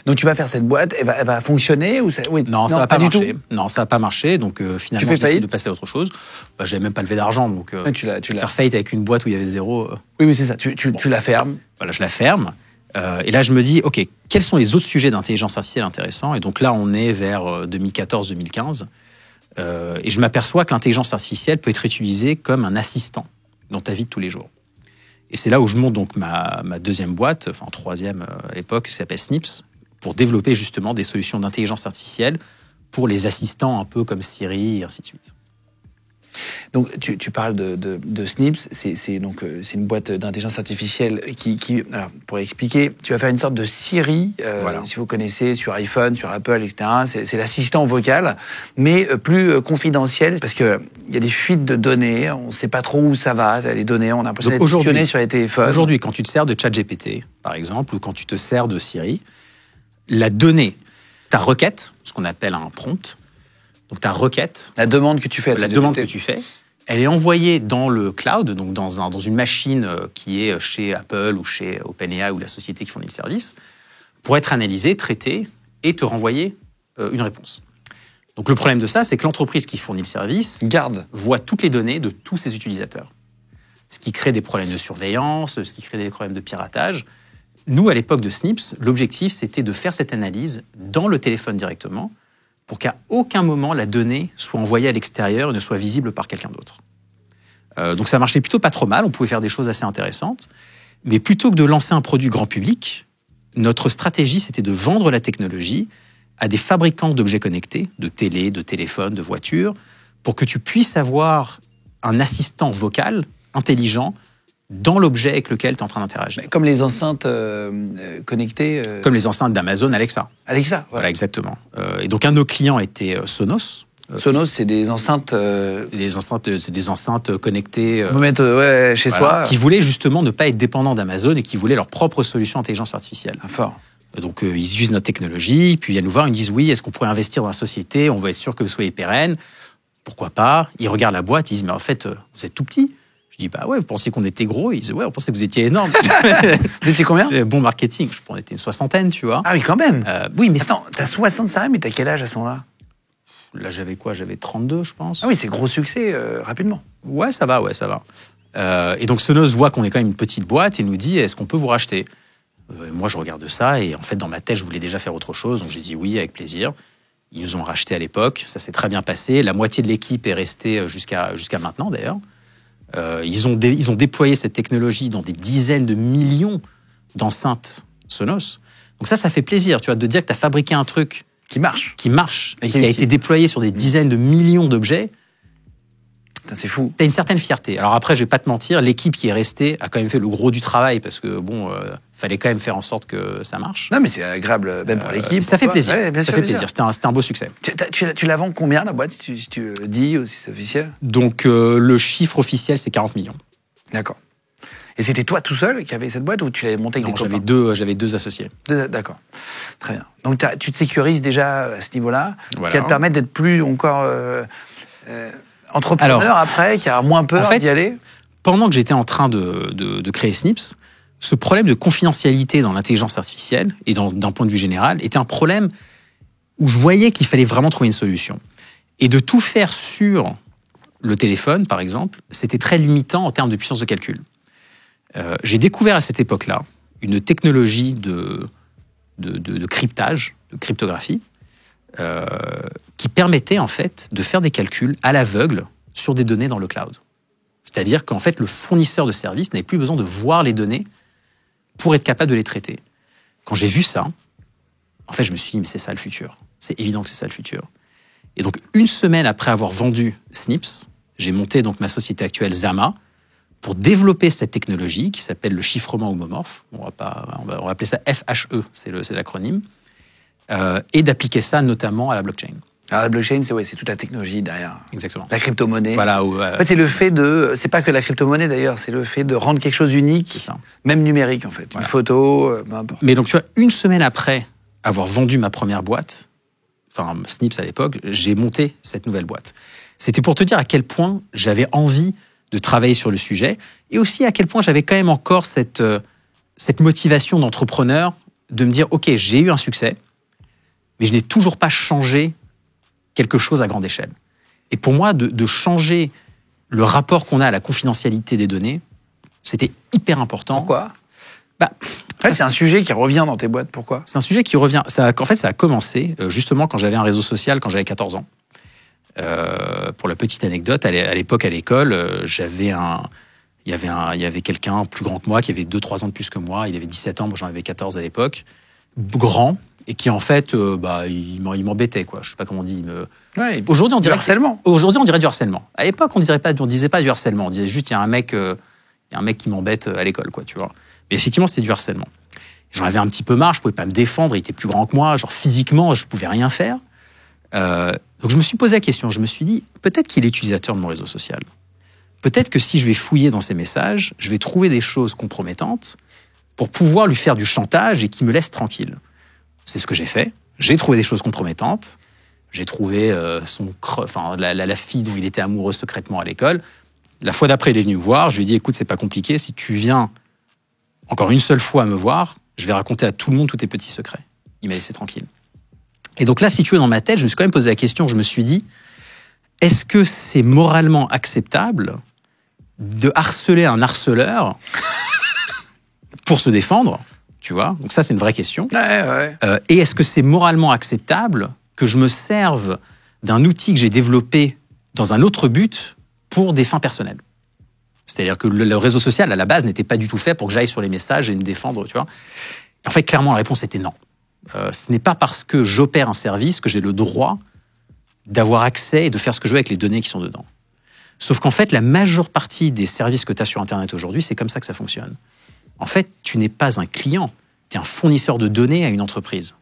Donc tu vas faire cette boîte, elle va fonctionner ou ça... Oui, non, ça va pas marcher. Non, ça va pas marcher. Donc finalement, j'ai décidé de passer à autre chose. J'avais même pas levé d'argent, donc faire faillite avec une boîte où il y avait zéro. Oui, c'est ça. Tu la fermes. Voilà, je la ferme. Et là, je me dis, ok, quels sont les autres sujets d'intelligence artificielle intéressants? Et donc là, on est vers 2014-2015. Et je m'aperçois que l'intelligence artificielle peut être utilisée comme un assistant dans ta vie de tous les jours. Et c'est là où je monte donc ma deuxième boîte, enfin troisième à l'époque, qui s'appelle Snips, pour développer justement des solutions d'intelligence artificielle pour les assistants un peu comme Siri et ainsi de suite. Donc tu parles de Snips, c'est une boîte d'intelligence artificielle qui alors pour expliquer, tu vas faire une sorte de Siri, voilà. Si vous connaissez sur iPhone, sur Apple, etc. C'est l'assistant vocal, mais plus confidentiel parce que il y a des fuites de données, on ne sait pas trop où ça va, les données, on a l'impression d'être espionné sur les téléphones. Aujourd'hui, quand tu te sers de ChatGPT, par exemple, ou quand tu te sers de Siri, la donnée, ta requête, ce qu'on appelle un prompt. Donc ta requête, la demande que tu fais, elle est envoyée dans le cloud, donc dans une machine qui est chez Apple ou chez OpenAI ou la société qui fournit le service, pour être analysée, traitée et te renvoyer une réponse. Donc le problème de ça, c'est que l'entreprise qui fournit le service voit toutes les données de tous ses utilisateurs. Ce qui crée des problèmes de surveillance, ce qui crée des problèmes de piratage. Nous, à l'époque de Snips, l'objectif, c'était de faire cette analyse dans le téléphone directement, pour qu'à aucun moment la donnée soit envoyée à l'extérieur et ne soit visible par quelqu'un d'autre. Donc ça marchait plutôt pas trop mal, on pouvait faire des choses assez intéressantes, mais plutôt que de lancer un produit grand public, notre stratégie c'était de vendre la technologie à des fabricants d'objets connectés, de télé, de téléphone, de voitures, pour que tu puisses avoir un assistant vocal intelligent dans l'objet avec lequel tu es en train d'interagir. Comme les enceintes connectées. Comme les enceintes d'Amazon Alexa. Alexa, voilà, exactement. Et donc un de nos clients était Sonos. Sonos, c'est des enceintes. C'est des enceintes connectées. On peut mettre chez soi. Qui voulaient justement ne pas être dépendants d'Amazon et qui voulaient leur propre solution intelligence artificielle. Ah, fort. Donc, ils utilisent notre technologie, puis ils viennent nous voir, ils nous disent, oui, est-ce qu'on pourrait investir dans la société? On veut être sûr que vous soyez pérenne. Pourquoi pas? Ils regardent la boîte, ils disent, mais en fait, vous êtes tout petit. Je dis, bah ouais, vous pensiez qu'on était gros? Ils disent, ouais, on pensait que vous étiez énorme. Vous étiez combien? Bon marketing, je pense qu'on était une soixantaine, tu vois. Ah oui, quand même. Oui, mais attends, t'as 60 salariés, mais t'as quel âge à ce moment-là? là, j'avais quoi? J'avais 32, je pense. Ah oui, c'est gros succès, rapidement. Ouais, ça va, ouais, ça va. Et donc, Sonos voit qu'on est quand même une petite boîte et nous dit, est-ce qu'on peut vous racheter? Moi, je regarde ça et en fait, dans ma tête, je voulais déjà faire autre chose. Donc, j'ai dit oui, avec plaisir. Ils nous ont racheté à l'époque. Ça s'est très bien passé. La moitié de l'équipe est restée jusqu'à maintenant, d'ailleurs. Ils ont déployé cette technologie dans des dizaines de millions d'enceintes Sonos. Donc ça fait plaisir, tu vois, de dire que tu as fabriqué un truc Qui marche. et qui a été déployé sur des dizaines de millions d'objets. C'est fou. T'as une certaine fierté. Alors après, je vais pas te mentir, l'équipe qui est restée a quand même fait le gros du travail parce que bon, fallait quand même faire en sorte que ça marche. Non, mais c'est agréable même pour l'équipe. Ça fait plaisir. Ouais, ça fait plaisir. C'était un beau succès. Tu la vends combien la boîte, si tu le dis ou si c'est officiel? Donc le chiffre officiel, c'est 40 millions. D'accord. Et c'était toi tout seul qui avais cette boîte ou tu l'avais montée avec Non, des copains? j'avais deux associés. D'accord. Très bien. Donc tu te sécurises déjà à ce niveau-là, Voilà. qui va te permettre d'être plus encore entrepreneur. Alors, après, qui a moins peur d'y aller. Pendant que j'étais en train de créer Snips, ce problème de confidentialité dans l'intelligence artificielle et d'un point de vue général était un problème où je voyais qu'il fallait vraiment trouver une solution. Et de tout faire sur le téléphone, par exemple, c'était très limitant en termes de puissance de calcul. J'ai découvert à cette époque-là une technologie de cryptage, de cryptographie, qui permettait en fait de faire des calculs à l'aveugle sur des données dans le cloud. C'est-à-dire qu'en fait, le fournisseur de services n'avait plus besoin de voir les données pour être capable de les traiter. Quand j'ai vu ça, en fait, je me suis dit, mais c'est ça le futur. C'est évident que c'est ça le futur. Et donc, une semaine après avoir vendu Snips, j'ai monté donc ma société actuelle Zama pour développer cette technologie qui s'appelle le chiffrement homomorphe. On va appeler ça FHE, c'est l'acronyme. Et d'appliquer ça notamment à la blockchain. Alors la blockchain, c'est toute la technologie derrière. Exactement. La crypto-monnaie. Voilà. En fait, c'est le fait c'est pas que la crypto-monnaie d'ailleurs, c'est le fait de rendre quelque chose unique, même numérique en fait. Voilà. Une photo, peu importe. Mais donc tu vois, une semaine après avoir vendu ma première boîte, enfin Snips à l'époque, j'ai monté cette nouvelle boîte. C'était pour te dire à quel point j'avais envie de travailler sur le sujet et aussi à quel point j'avais quand même encore cette motivation d'entrepreneur de me dire, ok, j'ai eu un succès, mais je n'ai toujours pas changé quelque chose à grande échelle. Et pour moi, de changer le rapport qu'on a à la confidentialité des données, c'était hyper important. Pourquoi ? C'est un sujet qui revient dans tes boîtes. Pourquoi ? C'est un sujet qui revient. En fait, ça a commencé justement quand j'avais un réseau social, quand j'avais 14 ans. Pour la petite anecdote, à l'époque, à l'école, il y avait quelqu'un plus grand que moi, qui avait 2-3 ans de plus que moi. Il avait 17 ans, moi j'en avais 14 à l'époque. Grand, et qui en fait, il m'embêtait, quoi. Je sais pas comment on dit. Aujourd'hui, on dirait harcèlement. Aujourd'hui, on dirait du harcèlement. À l'époque, on disait pas du harcèlement. On disait juste, il y a un mec qui m'embête à l'école, quoi, tu vois. Mais effectivement, c'était du harcèlement. J'en avais un petit peu marre, je pouvais pas me défendre, il était plus grand que moi, genre physiquement, je pouvais rien faire. Donc je me suis posé la question, je me suis dit, peut-être qu'il est utilisateur de mon réseau social. Peut-être que si je vais fouiller dans ses messages, je vais trouver des choses compromettantes pour pouvoir lui faire du chantage et qu'il me laisse tranquille. C'est ce que j'ai fait. J'ai trouvé des choses compromettantes. J'ai trouvé la fille dont il était amoureux secrètement à l'école. La fois d'après, il est venu me voir. Je lui ai dit, écoute, c'est pas compliqué. Si tu viens encore une seule fois me voir, je vais raconter à tout le monde tous tes petits secrets. Il m'a laissé tranquille. Et donc là, si tu es dans ma tête, je me suis quand même posé la question. Je me suis dit, est-ce que c'est moralement acceptable de harceler un harceleur pour se défendre, tu vois? Donc ça, c'est une vraie question. Ouais. Et est-ce que c'est moralement acceptable que je me serve d'un outil que j'ai développé dans un autre but pour des fins personnelles? C'est-à-dire que le réseau social, à la base, n'était pas du tout fait pour que j'aille sur les messages et me défendre, tu vois? En fait, clairement, la réponse était non. Ce n'est pas parce que j'opère un service que j'ai le droit d'avoir accès et de faire ce que je veux avec les données qui sont dedans. Sauf qu'en fait, la majeure partie des services que tu as sur Internet aujourd'hui, c'est comme ça que ça fonctionne. En fait, tu n'es pas un client, tu es un fournisseur de données à une entreprise.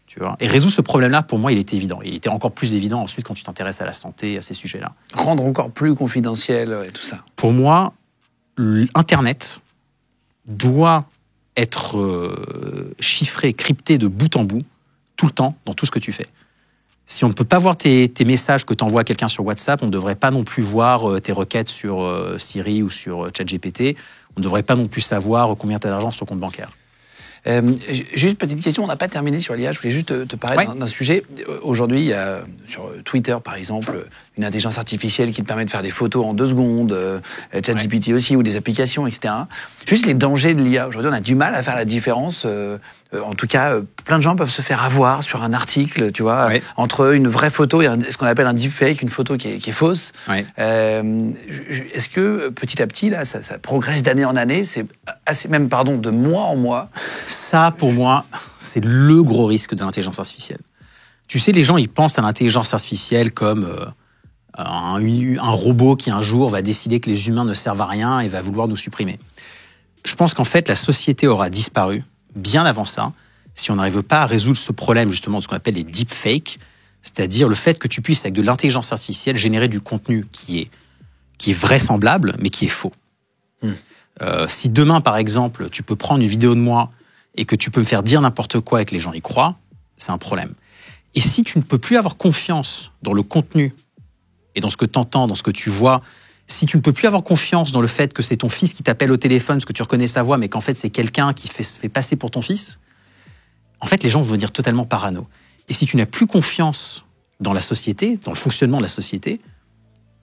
Tu vois ? Et résoudre ce problème-là, pour moi, il était évident. Il était encore plus évident ensuite quand tu t'intéresses à la santé, à ces sujets-là. Rendre encore plus confidentiel et tout ça. Pour moi, Internet doit être chiffré, crypté de bout en bout, tout le temps, dans tout ce que tu fais. Si on ne peut pas voir tes messages que tu envoies à quelqu'un sur WhatsApp, on ne devrait pas non plus voir tes requêtes sur Siri ou sur ChatGPT. On ne devrait pas non plus savoir combien tu as d'argent sur ton compte bancaire. Juste petite question, on n'a pas terminé sur l'IA, je voulais juste te parler d'un sujet. Aujourd'hui, il y a sur Twitter, par exemple, une intelligence artificielle qui te permet de faire des photos en 2 secondes, ChatGPT aussi, ou des applications, etc. Juste les dangers de l'IA. Aujourd'hui, on a du mal à faire la différence. En tout cas, plein de gens peuvent se faire avoir sur un article, tu vois, entre une vraie photo et ce qu'on appelle un deepfake, une photo qui est fausse. Est-ce que petit à petit, là, ça progresse d'année en année, c'est assez même, de mois en mois? Ça, pour moi, c'est le gros risque de l'intelligence artificielle. Tu sais, les gens, ils pensent à l'intelligence artificielle comme un robot qui un jour va décider que les humains ne servent à rien et va vouloir nous supprimer. Je pense qu'en fait, la société aura disparu bien avant ça, si on n'arrive pas à résoudre ce problème justement de ce qu'on appelle les deepfakes, c'est-à-dire le fait que tu puisses, avec de l'intelligence artificielle, générer du contenu qui est vraisemblable, mais qui est faux. Si demain, par exemple, tu peux prendre une vidéo de moi et que tu peux me faire dire n'importe quoi et que les gens y croient, c'est un problème. Et si tu ne peux plus avoir confiance dans le contenu et dans ce que tu entends, dans ce que tu vois, si tu ne peux plus avoir confiance dans le fait que c'est ton fils qui t'appelle au téléphone parce que tu reconnais sa voix, mais qu'en fait c'est quelqu'un qui se fait passer pour ton fils, en fait les gens vont devenir totalement parano. Et si tu n'as plus confiance dans la société, dans le fonctionnement de la société,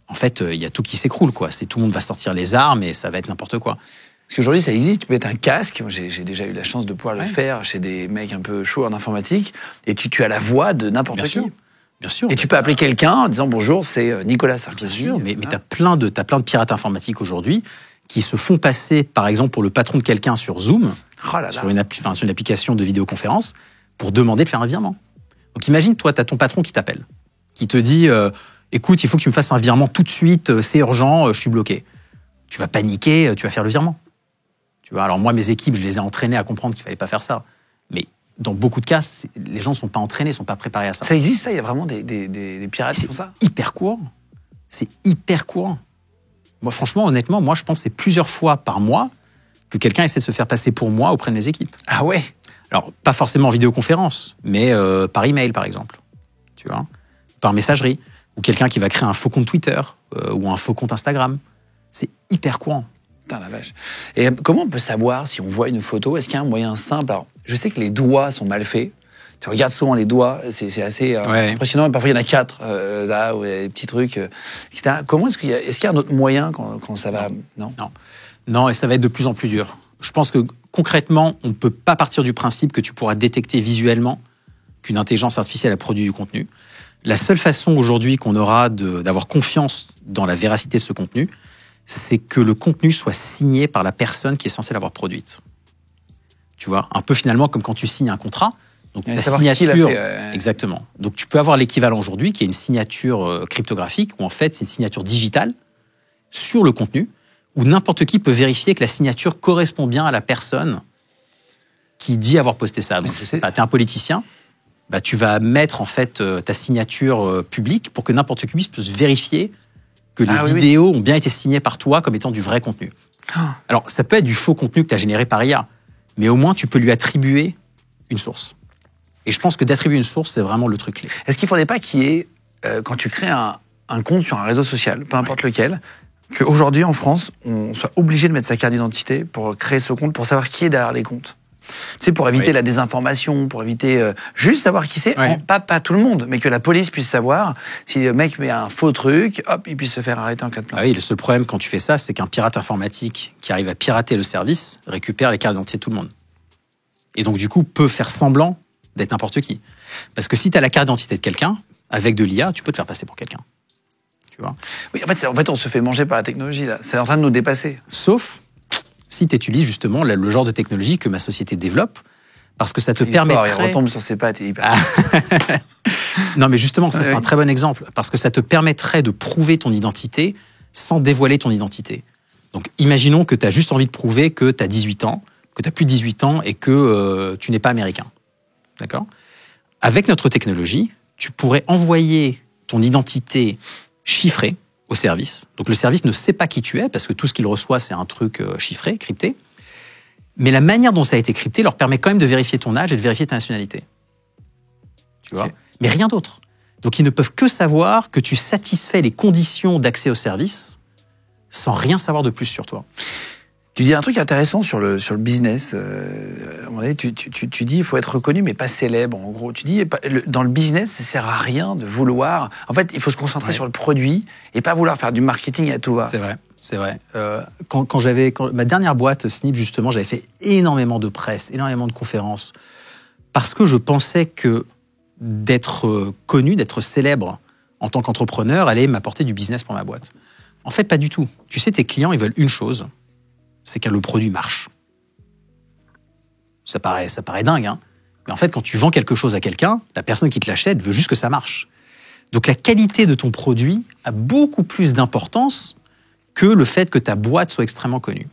en fait il y a tout qui s'écroule, quoi. Tout le monde va sortir les armes et ça va être n'importe quoi. Parce qu'aujourd'hui, ça existe, tu peux mettre un casque, j'ai déjà eu la chance de pouvoir le faire chez des mecs un peu chauds en informatique, et tu as la voix de n'importe qui. Bien sûr. Et tu peux appeler quelqu'un en disant bonjour, c'est Nicolas Sarkozy. Bien sûr, mais t'as plein de pirates informatiques aujourd'hui qui se font passer, par exemple, pour le patron de quelqu'un sur Zoom, sur une application de vidéoconférence, pour demander de faire un virement. Donc imagine, toi, t'as ton patron qui t'appelle, qui te dit écoute, il faut que tu me fasses un virement tout de suite, c'est urgent, je suis bloqué. Tu vas paniquer, tu vas faire le virement. Tu vois, alors moi, mes équipes, je les ai entraînés à comprendre qu'il fallait pas faire ça. Mais dans beaucoup de cas, les gens ne sont pas entraînés, ne sont pas préparés à ça. Ça existe, ça? Il y a vraiment des pirates qui font ça? Hyper courant. C'est hyper courant. Moi, franchement, honnêtement, je pense que c'est plusieurs fois par mois que quelqu'un essaie de se faire passer pour moi auprès de mes équipes. Ah ouais? Alors, pas forcément en vidéoconférence, mais par email, par exemple. Tu vois, par messagerie. Ou quelqu'un qui va créer un faux compte Twitter ou un faux compte Instagram. C'est hyper courant. Putain, la vache. Et comment on peut savoir si on voit une photo? Est-ce qu'il y a un moyen simple? Alors, je sais que les doigts sont mal faits. Tu regardes souvent les doigts, c'est assez impressionnant. Et parfois, il y en a 4, là, où il y a des petits trucs, etc. Comment est-ce qu'il y a un autre moyen quand ça va? Non, et ça va être de plus en plus dur. Je pense que concrètement, on ne peut pas partir du principe que tu pourras détecter visuellement qu'une intelligence artificielle a produit du contenu. La seule façon aujourd'hui qu'on aura d'avoir confiance dans la véracité de ce contenu, c'est que le contenu soit signé par la personne qui est censée l'avoir produite. Tu vois, un peu finalement comme quand tu signes un contrat. Donc la signature, exactement. Donc tu peux avoir l'équivalent aujourd'hui, qui est une signature cryptographique, où en fait c'est une signature digitale sur le contenu, où n'importe qui peut vérifier que la signature correspond bien à la personne qui dit avoir posté ça. Donc t'es un politicien, tu vas mettre en fait ta signature publique pour que n'importe qui puisse vérifier que les vidéos ont bien été signées par toi comme étant du vrai contenu. Alors, ça peut être du faux contenu que tu as généré par IA, mais au moins, tu peux lui attribuer une source. Et je pense que d'attribuer une source, c'est vraiment le truc clé. Est-ce qu'il ne faudrait pas qu'il y ait, quand tu crées un compte sur un réseau social, peu importe lequel, qu'aujourd'hui, en France, on soit obligé de mettre sa carte d'identité pour créer ce compte, pour savoir qui est derrière les comptes? Tu sais, pour éviter la désinformation, pour éviter juste savoir qui c'est, pas tout le monde, mais que la police puisse savoir si le mec met un faux truc, hop, il puisse se faire arrêter en cas de plainte. Ah oui, le seul problème quand tu fais ça, c'est qu'un pirate informatique qui arrive à pirater le service récupère les cartes d'identité de tout le monde. Et donc, du coup, peut faire semblant d'être n'importe qui. Parce que si tu as la carte d'identité de quelqu'un, avec de l'IA, tu peux te faire passer pour quelqu'un. Tu vois? Oui, en fait, on se fait manger par la technologie, là. C'est en train de nous dépasser. Sauf si tu utilises justement le genre de technologie que ma société développe, parce que ça te permettrait... Il retombe sur ses pattes et hyper... Non, mais justement, ça, c'est un très bon exemple, parce que ça te permettrait de prouver ton identité sans dévoiler ton identité. Donc, imaginons que tu as juste envie de prouver que tu as 18 ans, que tu as plus de 18 ans et que tu n'es pas américain. D'accord? Avec notre technologie, tu pourrais envoyer ton identité chiffrée au service. Donc le service ne sait pas qui tu es, parce que tout ce qu'il reçoit, c'est un truc chiffré, crypté. Mais la manière dont ça a été crypté leur permet quand même de vérifier ton âge et de vérifier ta nationalité. Tu vois ? Mais rien d'autre. Donc, ils ne peuvent que savoir que tu satisfais les conditions d'accès au service sans rien savoir de plus sur toi. Tu dis un truc intéressant sur le business. À un moment donné, tu dis il faut être reconnu mais pas célèbre. En gros, tu dis dans le business, ça sert à rien de vouloir. En fait, il faut se concentrer sur le produit et pas vouloir faire du marketing à tout va. C'est vrai. Quand ma dernière boîte, Snip, justement, j'avais fait énormément de presse, énormément de conférences, parce que je pensais que d'être connu, d'être célèbre en tant qu'entrepreneur allait m'apporter du business pour ma boîte. En fait, pas du tout. Tu sais, tes clients, ils veulent une chose, c'est que le produit marche. Ça paraît dingue, hein. Mais en fait, quand tu vends quelque chose à quelqu'un, la personne qui te l'achète veut juste que ça marche. Donc la qualité de ton produit a beaucoup plus d'importance que le fait que ta boîte soit extrêmement connue.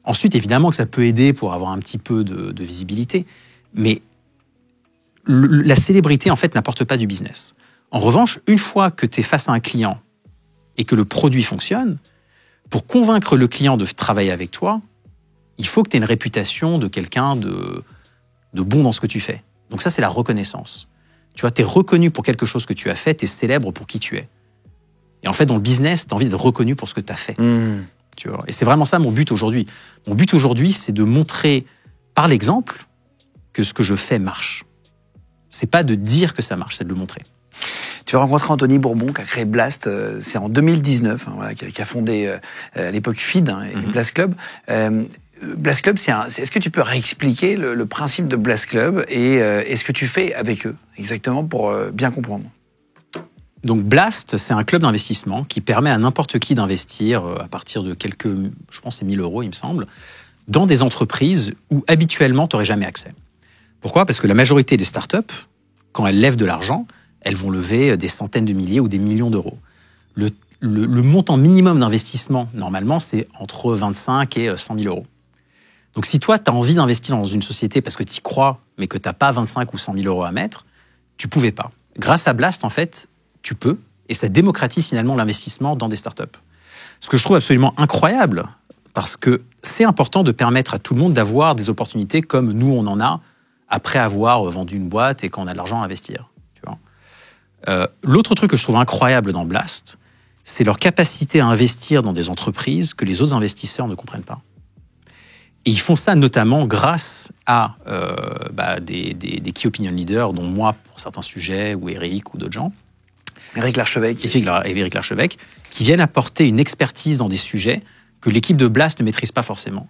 Ensuite, évidemment que ça peut aider pour avoir un petit peu de visibilité, mais la célébrité, en fait, n'apporte pas du business. En revanche, une fois que tu es face à un client et que le produit fonctionne, pour convaincre le client de travailler avec toi, il faut que tu aies une réputation de quelqu'un de bon dans ce que tu fais. Donc ça, c'est la reconnaissance. Tu vois, tu es reconnu pour quelque chose que tu as fait, tu es célèbre pour qui tu es. Et en fait, dans le business, tu as envie d'être reconnu pour ce que tu as fait. Tu vois. Et c'est vraiment ça mon but aujourd'hui. Mon but aujourd'hui, c'est de montrer par l'exemple que ce que je fais marche. C'est pas de dire que ça marche, c'est de le montrer. Tu vas rencontrer Anthony Bourbon qui a créé Blast, c'est en 2019, qui a fondé à l'époque Feed et Blast Club. Blast Club, est-ce que tu peux réexpliquer le principe de Blast Club et ce que tu fais avec eux exactement pour bien comprendre? Donc Blast, c'est un club d'investissement qui permet à n'importe qui d'investir à partir de quelques, je pense c'est 1 000 euros, il me semble, dans des entreprises où habituellement tu n'aurais jamais accès. Pourquoi ? Parce que la majorité des startups, quand elles lèvent de l'argent, elles vont lever des centaines de milliers ou des millions d'euros. Le montant minimum d'investissement, normalement, c'est entre 25 et 100 000 euros. Donc si toi, tu as envie d'investir dans une société parce que tu y crois, mais que tu n'as pas 25 ou 100 000 euros à mettre, tu ne pouvais pas. Grâce à Blast, en fait, tu peux, et ça démocratise finalement l'investissement dans des startups. Ce que je trouve absolument incroyable, parce que c'est important de permettre à tout le monde d'avoir des opportunités comme nous, on en a, après avoir vendu une boîte et quand on a de l'argent à investir. Tu vois. L'autre truc que je trouve incroyable dans Blast, c'est leur capacité à investir dans des entreprises que les autres investisseurs ne comprennent pas. Et ils font ça notamment grâce à des key opinion leaders, dont moi pour certains sujets, ou Eric, ou d'autres gens. Éric Larchevêque. Éric Larchevêque, qui viennent apporter une expertise dans des sujets que l'équipe de Blast ne maîtrise pas forcément.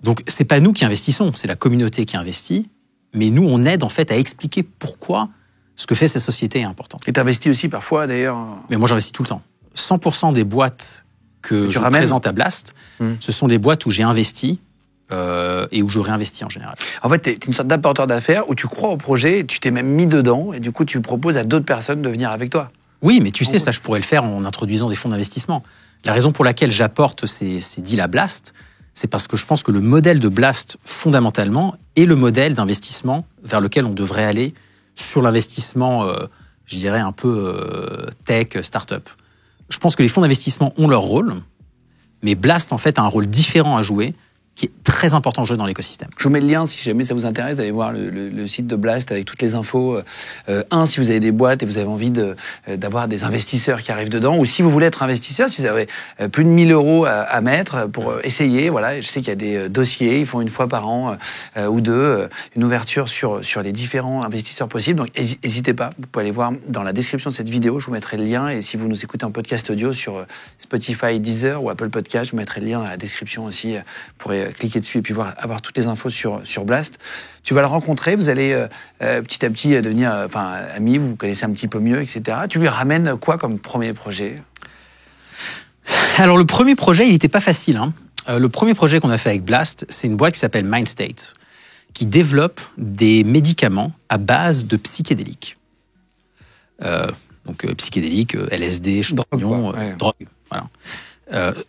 Donc, c'est pas nous qui investissons, c'est la communauté qui investit, mais nous, on aide en fait à expliquer pourquoi ce que fait cette société est important. Et t'investis aussi parfois, d'ailleurs. Mais moi, j'investis tout le temps. 100% des boîtes que je présente à Blast, ce sont des boîtes où j'ai investi et où je réinvestis en général. En fait, t'es une sorte d'apporteur d'affaires où tu crois au projet, tu t'es même mis dedans, et du coup, tu proposes à d'autres personnes de venir avec toi. Oui, mais tu sais, ça, je pourrais le faire en introduisant des fonds d'investissement. La raison pour laquelle j'apporte ces deals à Blast, c'est parce que je pense que le modèle de Blast, fondamentalement, est le modèle d'investissement vers lequel on devrait aller sur l'investissement, je dirais, un peu tech, start-up. Je pense que les fonds d'investissement ont leur rôle, mais Blast, en fait, a un rôle différent à jouer qui est très important à jouer dans l'écosystème. Je vous mets le lien, si jamais ça vous intéresse, d'aller voir le site de Blast avec toutes les infos. Si vous avez des boîtes et vous avez envie d'avoir des investisseurs qui arrivent dedans, ou si vous voulez être investisseur, si vous avez plus de 1 000 euros à mettre pour essayer, voilà. Je sais qu'il y a des dossiers, ils font une fois par an ou deux, une ouverture sur les différents investisseurs possibles. Donc, n'hésitez pas, vous pouvez aller voir dans la description de cette vidéo, je vous mettrai le lien. Et si vous nous écoutez en podcast audio sur Spotify, Deezer ou Apple Podcast, je vous mettrai le lien dans la description aussi pour cliquer dessus et puis avoir toutes les infos sur Blast. Tu vas le rencontrer, vous allez petit à petit devenir amis, vous vous connaissez un petit peu mieux, etc. Tu lui ramènes quoi comme premier projet ? Alors le premier projet, il n'était pas facile. Le premier projet qu'on a fait avec Blast, c'est une boîte qui s'appelle Mindstate, qui développe des médicaments à base de psychédéliques. Donc psychédéliques, LSD, champignons, drogue. Voilà.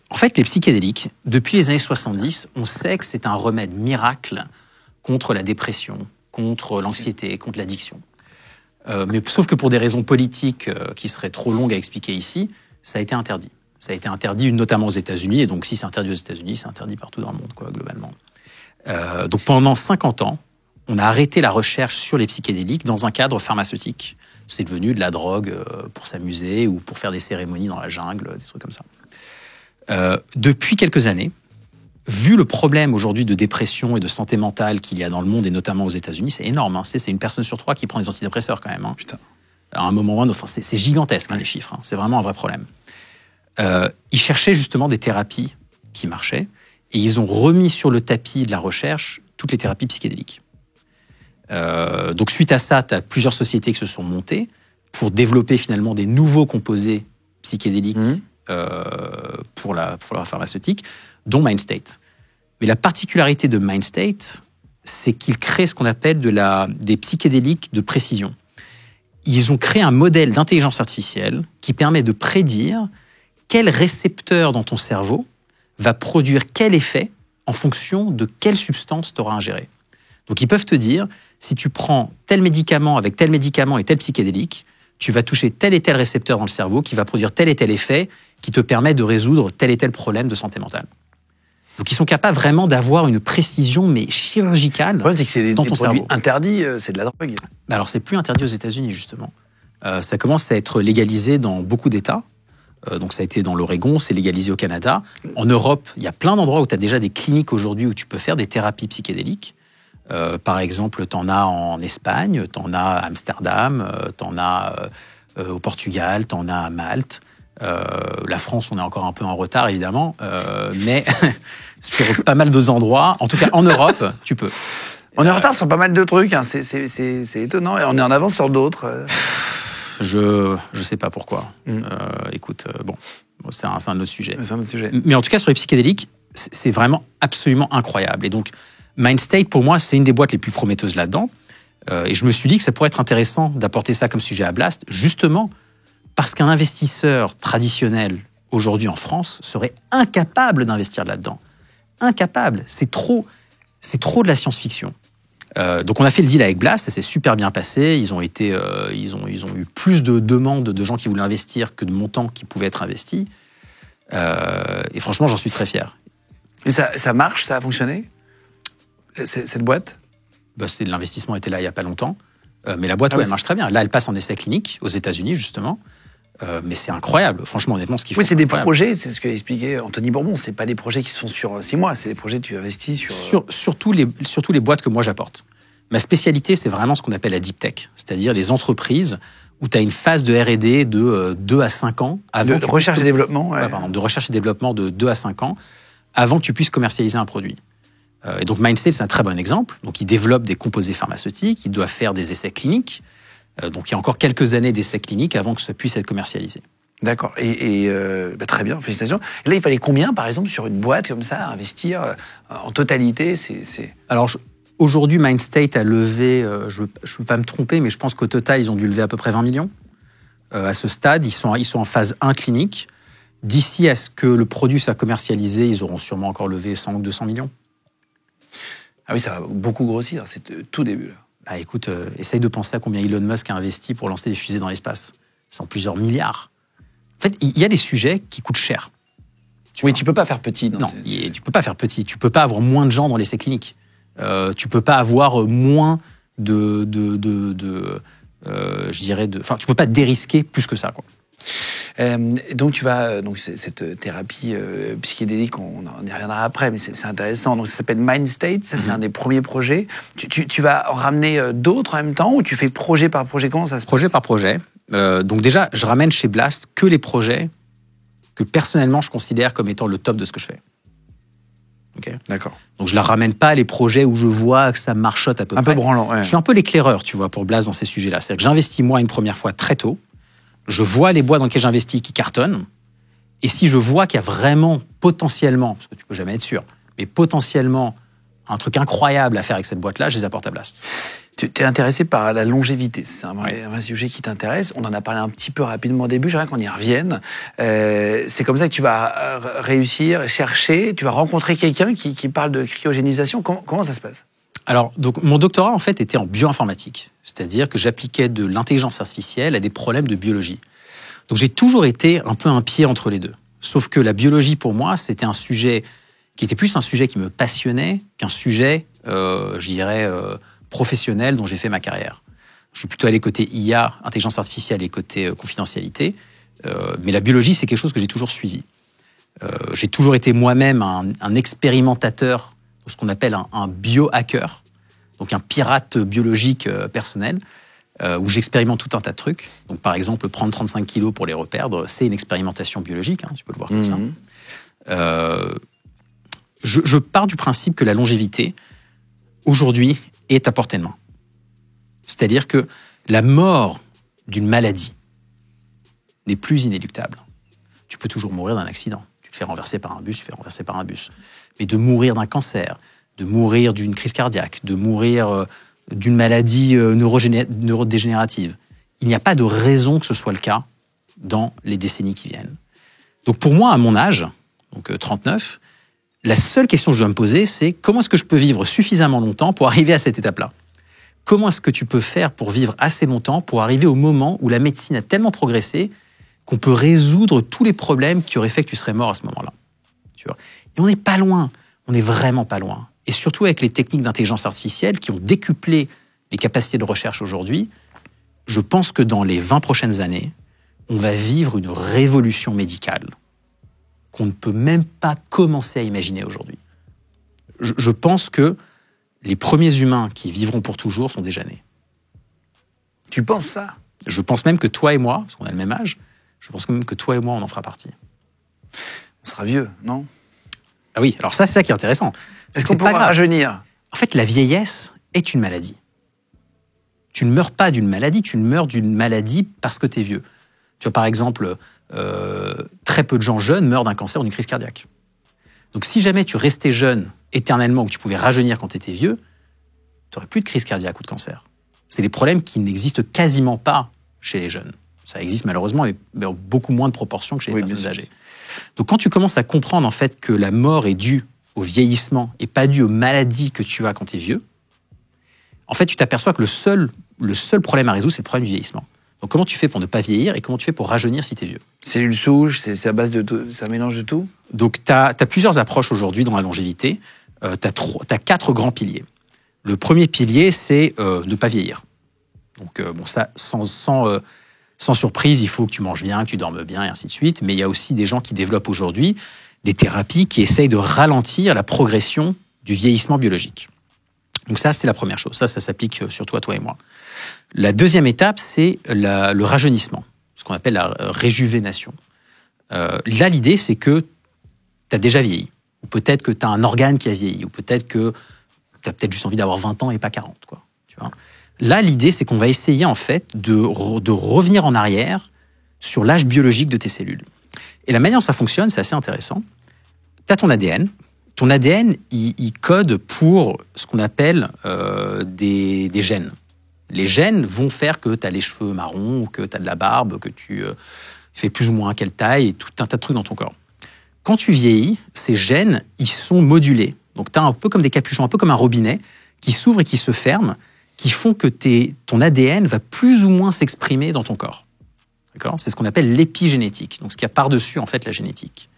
En fait, les psychédéliques, depuis les années 70, on sait que c'est un remède miracle contre la dépression, contre l'anxiété, contre l'addiction. Mais sauf que pour des raisons politiques qui seraient trop longues à expliquer ici, ça a été interdit. Ça a été interdit notamment aux États-Unis, et donc si c'est interdit aux États-Unis, c'est interdit partout dans le monde, globalement. Donc pendant 50 ans, on a arrêté la recherche sur les psychédéliques dans un cadre pharmaceutique. C'est devenu de la drogue pour s'amuser ou pour faire des cérémonies dans la jungle, des trucs comme ça. Depuis quelques années, vu le problème aujourd'hui de dépression et de santé mentale qu'il y a dans le monde et notamment aux États-Unis, c'est énorme. Hein. C'est une personne sur 3 qui prend des antidépresseurs quand même. Hein. Putain. À un moment ou un autre, enfin, c'est gigantesque les chiffres. Hein. C'est vraiment un vrai problème. Ils cherchaient justement des thérapies qui marchaient et ils ont remis sur le tapis de la recherche toutes les thérapies psychédéliques. Donc suite à ça, tu as plusieurs sociétés qui se sont montées pour développer finalement des nouveaux composés psychédéliques pour la pharmaceutique, dont MindState. Mais la particularité de MindState, c'est qu'ils créent ce qu'on appelle des psychédéliques de précision. Ils ont créé un modèle d'intelligence artificielle qui permet de prédire quel récepteur dans ton cerveau va produire quel effet en fonction de quelle substance tu auras ingéré. Donc ils peuvent te dire, si tu prends tel médicament avec tel médicament et tel psychédélique, tu vas toucher tel et tel récepteur dans le cerveau qui va produire tel et tel effet qui te permet de résoudre tel et tel problème de santé mentale. Donc ils sont capables vraiment d'avoir une précision mais chirurgicale. Le problème, c'est que c'est des produits cerveau. Interdits, c'est de la drogue. Alors c'est plus interdit aux États-Unis justement. Ça commence à être légalisé dans beaucoup d'États. Donc ça a été dans l'Oregon, c'est légalisé au Canada. En Europe, il y a plein d'endroits où tu as déjà des cliniques aujourd'hui où tu peux faire des thérapies psychédéliques. Par exemple, tu en as en Espagne, tu en as à Amsterdam, tu en as au Portugal, tu en as à Malte. La France, on est encore un peu en retard, évidemment, mais sur pas mal d'autres endroits, en tout cas en Europe, tu peux. On est en retard sur pas mal de trucs, hein. C'est étonnant, et on est en avance sur d'autres. Je sais pas pourquoi. Écoute, bon, c'est un autre sujet. C'est un autre sujet. Mais en tout cas, sur les psychédéliques, c'est vraiment absolument incroyable. Et donc, MindState, pour moi, c'est une des boîtes les plus prometteuses là-dedans. Et je me suis dit que ça pourrait être intéressant d'apporter ça comme sujet à Blast, justement parce qu'un investisseur traditionnel aujourd'hui en France serait incapable d'investir là-dedans. Incapable. C'est trop de la science-fiction. Donc on a fait le deal avec Blast, ça s'est super bien passé. Ils ont eu plus de demandes de gens qui voulaient investir que de montants qui pouvaient être investis. Et franchement, j'en suis très fier. Et ça marche, ça a fonctionné, cette boîte? L'investissement était là il y a pas longtemps, mais la boîte elle marche très bien. Là, elle passe en essai clinique aux États-Unis justement. Mais c'est incroyable, franchement, honnêtement, ce qu'ils font. Oui, c'est des projets, c'est ce qu'a expliqué Anthony Bourbon. C'est pas des projets qui se font sur 6 mois, c'est des projets que tu investis sur. Surtout les boîtes que moi j'apporte. Ma spécialité, c'est vraiment ce qu'on appelle la deep tech, c'est-à-dire les entreprises où tu as une phase de R&D de 2 à 5 ans. De recherche et développement. Ouais. De recherche et développement de 2 à 5 ans avant que tu puisses commercialiser un produit. Et donc MindState, c'est un très bon exemple. Donc ils développent des composés pharmaceutiques, ils doivent faire des essais cliniques. Donc il y a encore quelques années d'essais cliniques avant que ça puisse être commercialisé. D'accord. Et très bien, félicitations. Et là, il fallait combien, par exemple, sur une boîte comme ça, investir en totalité Alors, aujourd'hui, MindState a levé, je ne veux pas me tromper, mais je pense qu'au total, ils ont dû lever à peu près 20 millions. À ce stade, ils sont en phase 1 clinique. D'ici à ce que le produit soit commercialisé, ils auront sûrement encore levé 100 ou 200 millions. Ah oui, ça va beaucoup grossir, c'est tout début, là. Ah, écoute, essaye de penser à combien Elon Musk a investi pour lancer des fusées dans l'espace. C'est en plusieurs milliards. En fait, il y a des sujets qui coûtent cher. Tu peux pas faire petit. Non, tu peux pas faire petit. Tu peux pas avoir moins de gens dans l'essai clinique. Tu peux pas avoir moins tu peux pas dérisquer plus que ça, quoi. Donc tu vas cette thérapie psychédélique, on y reviendra après, mais c'est intéressant. Donc ça s'appelle MindState, ça c'est un des premiers projets. Tu vas en ramener d'autres en même temps, ou tu fais projet par projet? Comment ça se passe? Projet par projet. Donc déjà, je ramène chez Blast que les projets que personnellement je considère comme étant le top de ce que je fais. Okay. D'accord. Donc je ne ramène pas les projets où je vois que ça marchote à peu près. Un peu branlant, ouais. Je suis un peu l'éclaireur, tu vois, pour Blast dans ces sujets-là. C'est-à-dire que j'investis moi une première fois très tôt. Je vois les boîtes dans lesquelles j'investis qui cartonnent. Et si je vois qu'il y a vraiment potentiellement, parce que tu peux jamais être sûr, mais potentiellement un truc incroyable à faire avec cette boîte-là, je les apporte à Blast. Tu es intéressé par la longévité, c'est un vrai sujet qui t'intéresse. On en a parlé un petit peu rapidement au début, j'aimerais qu'on y revienne. C'est comme ça que tu vas réussir, chercher, tu vas rencontrer quelqu'un qui parle de cryogénisation. Comment ça se passe? Alors, donc, mon doctorat, en fait, était en bioinformatique. C'est-à-dire que j'appliquais de l'intelligence artificielle à des problèmes de biologie. Donc, j'ai toujours été un peu un pied entre les deux. Sauf que la biologie, pour moi, c'était un sujet qui était plus un sujet qui me passionnait qu'un sujet, je dirais, professionnel dont j'ai fait ma carrière. Je suis plutôt allé côté IA, intelligence artificielle, et côté confidentialité. Mais la biologie, c'est quelque chose que j'ai toujours suivi. J'ai toujours été moi-même un expérimentateur de ce qu'on appelle un biohacker, donc un pirate biologique personnel, où j'expérimente tout un tas de trucs. Donc, par exemple, prendre 35 kilos pour les reperdre, c'est une expérimentation biologique, hein, tu peux le voir comme ça. Je pars du principe que la longévité, aujourd'hui, est à portée de main. C'est-à-dire que la mort d'une maladie n'est plus inéluctable. Tu peux toujours mourir d'un accident. Tu te fais renverser par un bus, tu te fais renverser par un bus. Mais de mourir d'un cancer, de mourir d'une crise cardiaque, de mourir d'une maladie neurodégénérative, il n'y a pas de raison que ce soit le cas dans les décennies qui viennent. Donc pour moi, à mon âge, donc 39, la seule question que je dois me poser, c'est comment est-ce que je peux vivre suffisamment longtemps pour arriver à cette étape-là ? Comment est-ce que tu peux faire pour vivre assez longtemps pour arriver au moment où la médecine a tellement progressé qu'on peut résoudre tous les problèmes qui auraient fait que tu serais mort à ce moment-là. Tu vois ? Et on n'est pas loin, on n'est vraiment pas loin. Et surtout avec les techniques d'intelligence artificielle qui ont décuplé les capacités de recherche aujourd'hui, je pense que dans les 20 prochaines années, on va vivre une révolution médicale qu'on ne peut même pas commencer à imaginer aujourd'hui. Je pense que les premiers humains qui vivront pour toujours sont déjà nés. Tu penses ça ? Je pense même que toi et moi, parce qu'on a le même âge, je pense même que toi et moi, on en fera partie. On sera vieux, non ? Ah oui, alors ça, c'est ça qui est intéressant. Est-ce qu'on pourra rajeunir ? En fait, la vieillesse est une maladie. Tu ne meurs pas d'une maladie, tu meurs d'une maladie parce que tu es vieux. Tu vois, par exemple, très peu de gens jeunes meurent d'un cancer ou d'une crise cardiaque. Donc si jamais tu restais jeune éternellement ou que tu pouvais rajeunir quand tu étais vieux, tu n'aurais plus de crise cardiaque ou de cancer. C'est des problèmes qui n'existent quasiment pas chez les jeuns. Ça existe malheureusement, mais en beaucoup moins de proportions que chez les personnes âgées. Donc quand tu commences à comprendre en fait que la mort est due au vieillissement et pas due aux maladies que tu as quand tu es vieux, en fait tu t'aperçois que le seul problème à résoudre, c'est le problème du vieillissement. Donc comment tu fais pour ne pas vieillir et comment tu fais pour rajeunir si tu es vieux ? Cellules souches, c'est à base de tout, c'est un mélange de tout ? Donc tu as plusieurs approches aujourd'hui dans la longévité. Tu as 4 grands piliers. Le premier pilier, c'est ne pas vieillir. Donc bon, ça, sans surprise, il faut que tu manges bien, que tu dormes bien, et ainsi de suite. Mais il y a aussi des gens qui développent aujourd'hui des thérapies qui essayent de ralentir la progression du vieillissement biologique. Donc ça, c'est la première chose. Ça s'applique surtout à toi et moi. La deuxième étape, c'est le rajeunissement, ce qu'on appelle la réjuvénation. Là, l'idée, c'est que tu as déjà vieilli. Ou peut-être que tu as un organe qui a vieilli. Ou peut-être que tu as peut-être juste envie d'avoir 20 ans et pas 40, quoi. Tu vois ? Là, l'idée, c'est qu'on va essayer, en fait, de revenir en arrière sur l'âge biologique de tes cellules. Et la manière dont ça fonctionne, c'est assez intéressant. Tu as ton ADN. Ton ADN, il code pour ce qu'on appelle des gènes. Les gènes vont faire que tu as les cheveux marrons, que tu as de la barbe, que tu fais plus ou moins quelle taille, et tout un tas de trucs dans ton corps. Quand tu vieillis, ces gènes, ils sont modulés. Donc, tu as un peu comme des capuchons, un peu comme un robinet, qui s'ouvre et qui se ferme, qui font que ton ADN va plus ou moins s'exprimer dans ton corps. D'accord ? C'est ce qu'on appelle l'épigénétique, donc ce qu'il y a par-dessus, en fait, la génétique.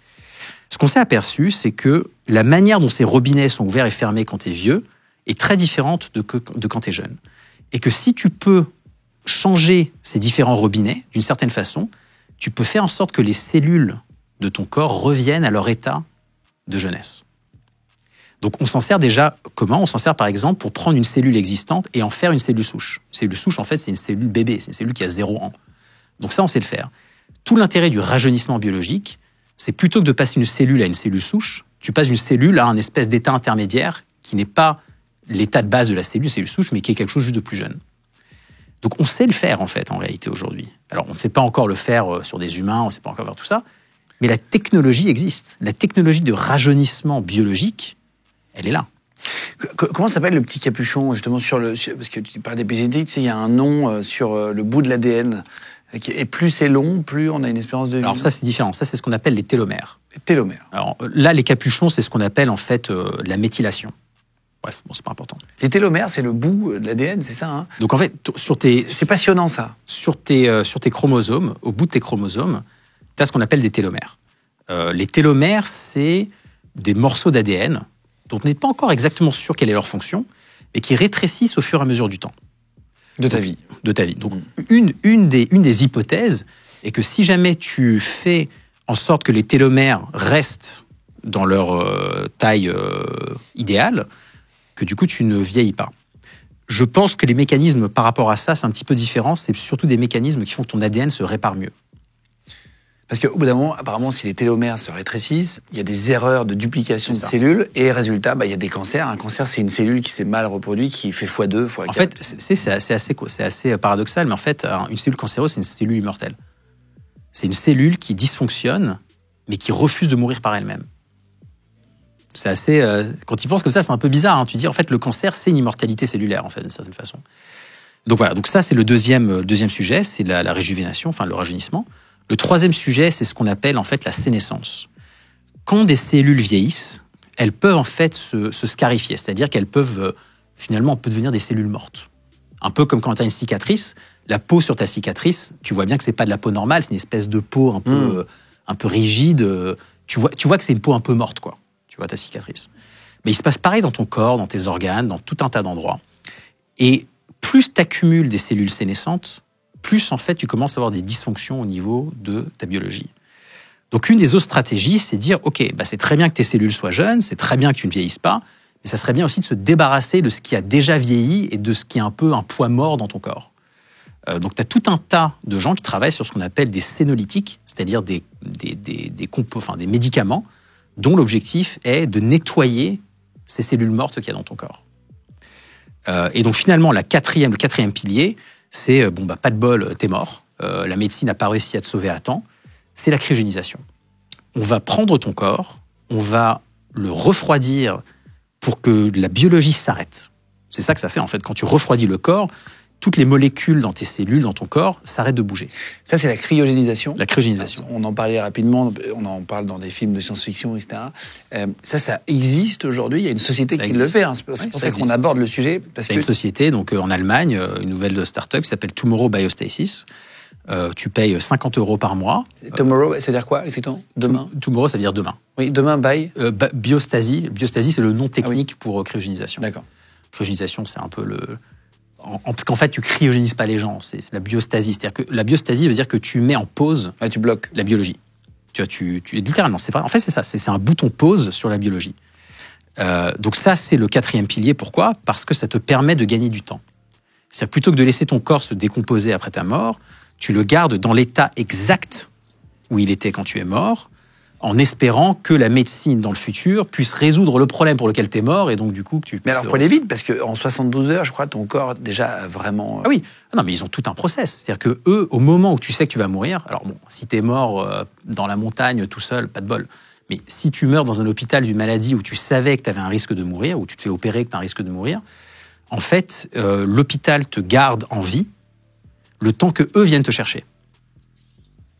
Ce qu'on s'est aperçu, c'est que la manière dont ces robinets sont ouverts et fermés quand tu es vieux est très différente de quand tu es jeune. Et que si tu peux changer ces différents robinets, d'une certaine façon, tu peux faire en sorte que les cellules de ton corps reviennent à leur état de jeunesse. Donc on s'en sert déjà comment ? On s'en sert par exemple pour prendre une cellule existante et en faire une cellule souche. Une cellule souche, en fait, c'est une cellule bébé, c'est une cellule qui a 0 ans. Donc ça, on sait le faire. Tout l'intérêt du rajeunissement biologique, c'est plutôt que de passer une cellule à une cellule souche, tu passes une cellule à un espèce d'état intermédiaire qui n'est pas l'état de base de la cellule souche, mais qui est quelque chose juste de plus jeune. Donc on sait le faire, en fait, en réalité, aujourd'hui. Alors on ne sait pas encore le faire sur des humains, on ne sait pas encore faire tout ça, mais la technologie existe. La technologie de rajeunissement biologique, elle est là. Comment s'appelle le petit capuchon, justement, parce que tu parles d'épigénétique, tu sais, il y a un nom sur le bout de l'ADN, et plus c'est long, plus on a une espérance de vie. Alors ça, c'est différent. Ça, c'est ce qu'on appelle les télomères. Les télomères. Alors là, les capuchons, c'est ce qu'on appelle, en fait, la méthylation. Bref, bon, c'est pas important. Les télomères, c'est le bout de l'ADN, c'est ça, hein ? Donc en fait, sur tes... C'est passionnant, ça. Sur tes chromosomes, au bout de tes chromosomes, tu as ce qu'on appelle des télomères. Les télomères, c'est des morceaux d'ADN dont on n'est pas encore exactement sûr quelle est leur fonction, mais qui rétrécissent au fur et à mesure du temps. De ta vie. De ta vie. Donc, une des hypothèses est que si jamais tu fais en sorte que les télomères restent dans leur taille idéale, que du coup, tu ne vieillis pas. Je pense que les mécanismes par rapport à ça, c'est un petit peu différent. C'est surtout des mécanismes qui font que ton ADN se répare mieux. Parce qu'au bout d'un moment, apparemment, si les télomères se rétrécissent, il y a des erreurs de duplication de cellules et résultat, il y a des cancers. Un cancer, c'est une cellule qui s'est mal reproduite, qui fait x2, x4. En fait, c'est assez paradoxal, mais en fait, une cellule cancéreuse, c'est une cellule immortelle. C'est une cellule qui dysfonctionne, mais qui refuse de mourir par elle-même. C'est assez. Quand tu penses comme ça, c'est un peu bizarre. Hein. Tu dis en fait, le cancer, c'est une immortalité cellulaire, en fait, d'une certaine façon. Donc voilà. Donc ça, c'est le deuxième sujet, c'est la réjuvénation, enfin le rajeunissement. Le troisième sujet, c'est ce qu'on appelle en fait la sénescence. Quand des cellules vieillissent, elles peuvent en fait se scarifier, c'est-à-dire qu'elles peuvent finalement, on peut devenir des cellules mortes. Un peu comme quand tu as une cicatrice, la peau sur ta cicatrice, tu vois bien que c'est pas de la peau normale, c'est une espèce de peau un peu rigide. Tu vois que c'est une peau un peu morte, quoi. Tu vois ta cicatrice. Mais il se passe pareil dans ton corps, dans tes organes, dans tout un tas d'endroits. Et plus tu accumules des cellules sénescentes, plus en fait tu commences à avoir des dysfonctions au niveau de ta biologie. Donc une des autres stratégies, c'est de dire ok, c'est très bien que tes cellules soient jeunes, c'est très bien que tu ne vieillisses pas, mais ça serait bien aussi de se débarrasser de ce qui a déjà vieilli et de ce qui est un peu un poids mort dans ton corps. Donc tu as tout un tas de gens qui travaillent sur ce qu'on appelle des sénolytiques, c'est-à-dire des médicaments dont l'objectif est de nettoyer ces cellules mortes qu'il y a dans ton corps. Et donc finalement le quatrième pilier, c'est pas de bol, t'es mort. La médecine n'a pas réussi à te sauver à temps. C'est la cryogénisation. On va prendre ton corps, on va le refroidir pour que la biologie s'arrête. C'est ça que ça fait en fait. Quand tu refroidis le corps, toutes les molécules dans tes cellules, dans ton corps, s'arrêtent de bouger. Ça, c'est la cryogénisation. La cryogénisation. On en parlait rapidement, on en parle dans des films de science-fiction, etc. Ça existe aujourd'hui. Il y a une société qui le fait. Hein. C'est pour ça qu'on aborde le sujet. Il y a une société, donc en Allemagne, une nouvelle start-up qui s'appelle Tomorrow Biostasis. Tu payes 50 € par mois. Tomorrow, ça veut dire quoi exactement? Demain. Tomorrow, ça veut dire demain. Oui, demain, Biostasie. Biostasie, c'est le nom technique pour cryogénisation. D'accord. Cryogénisation, c'est un peu le... Parce qu'en fait, tu cryogénises pas les gens, c'est la biostasie. C'est-à-dire que la biostasie veut dire que tu mets en pause tu bloques la biologie. Tu littéralement, c'est pas. En fait, c'est ça. C'est un bouton pause sur la biologie. Donc ça, c'est le quatrième pilier. Pourquoi? Parce que ça te permet de gagner du temps. C'est-à-dire plutôt que de laisser ton corps se décomposer après ta mort, tu le gardes dans l'état exact où il était quand tu es mort, en espérant que la médecine, dans le futur, puisse résoudre le problème pour lequel tu es mort, et donc du coup que tu puisses... Mais alors, il faut aller vite, parce qu'en 72 heures, je crois, ton corps, déjà, a vraiment... Ah oui, non, mais ils ont tout un process. C'est-à-dire que eux, au moment où tu sais que tu vas mourir, alors bon, si tu es mort dans la montagne, tout seul, pas de bol, mais si tu meurs dans un hôpital d'une maladie où tu savais que tu avais un risque de mourir, où tu te fais opérer, que tu as un risque de mourir, en fait, l'hôpital te garde en vie le temps que eux viennent te chercher.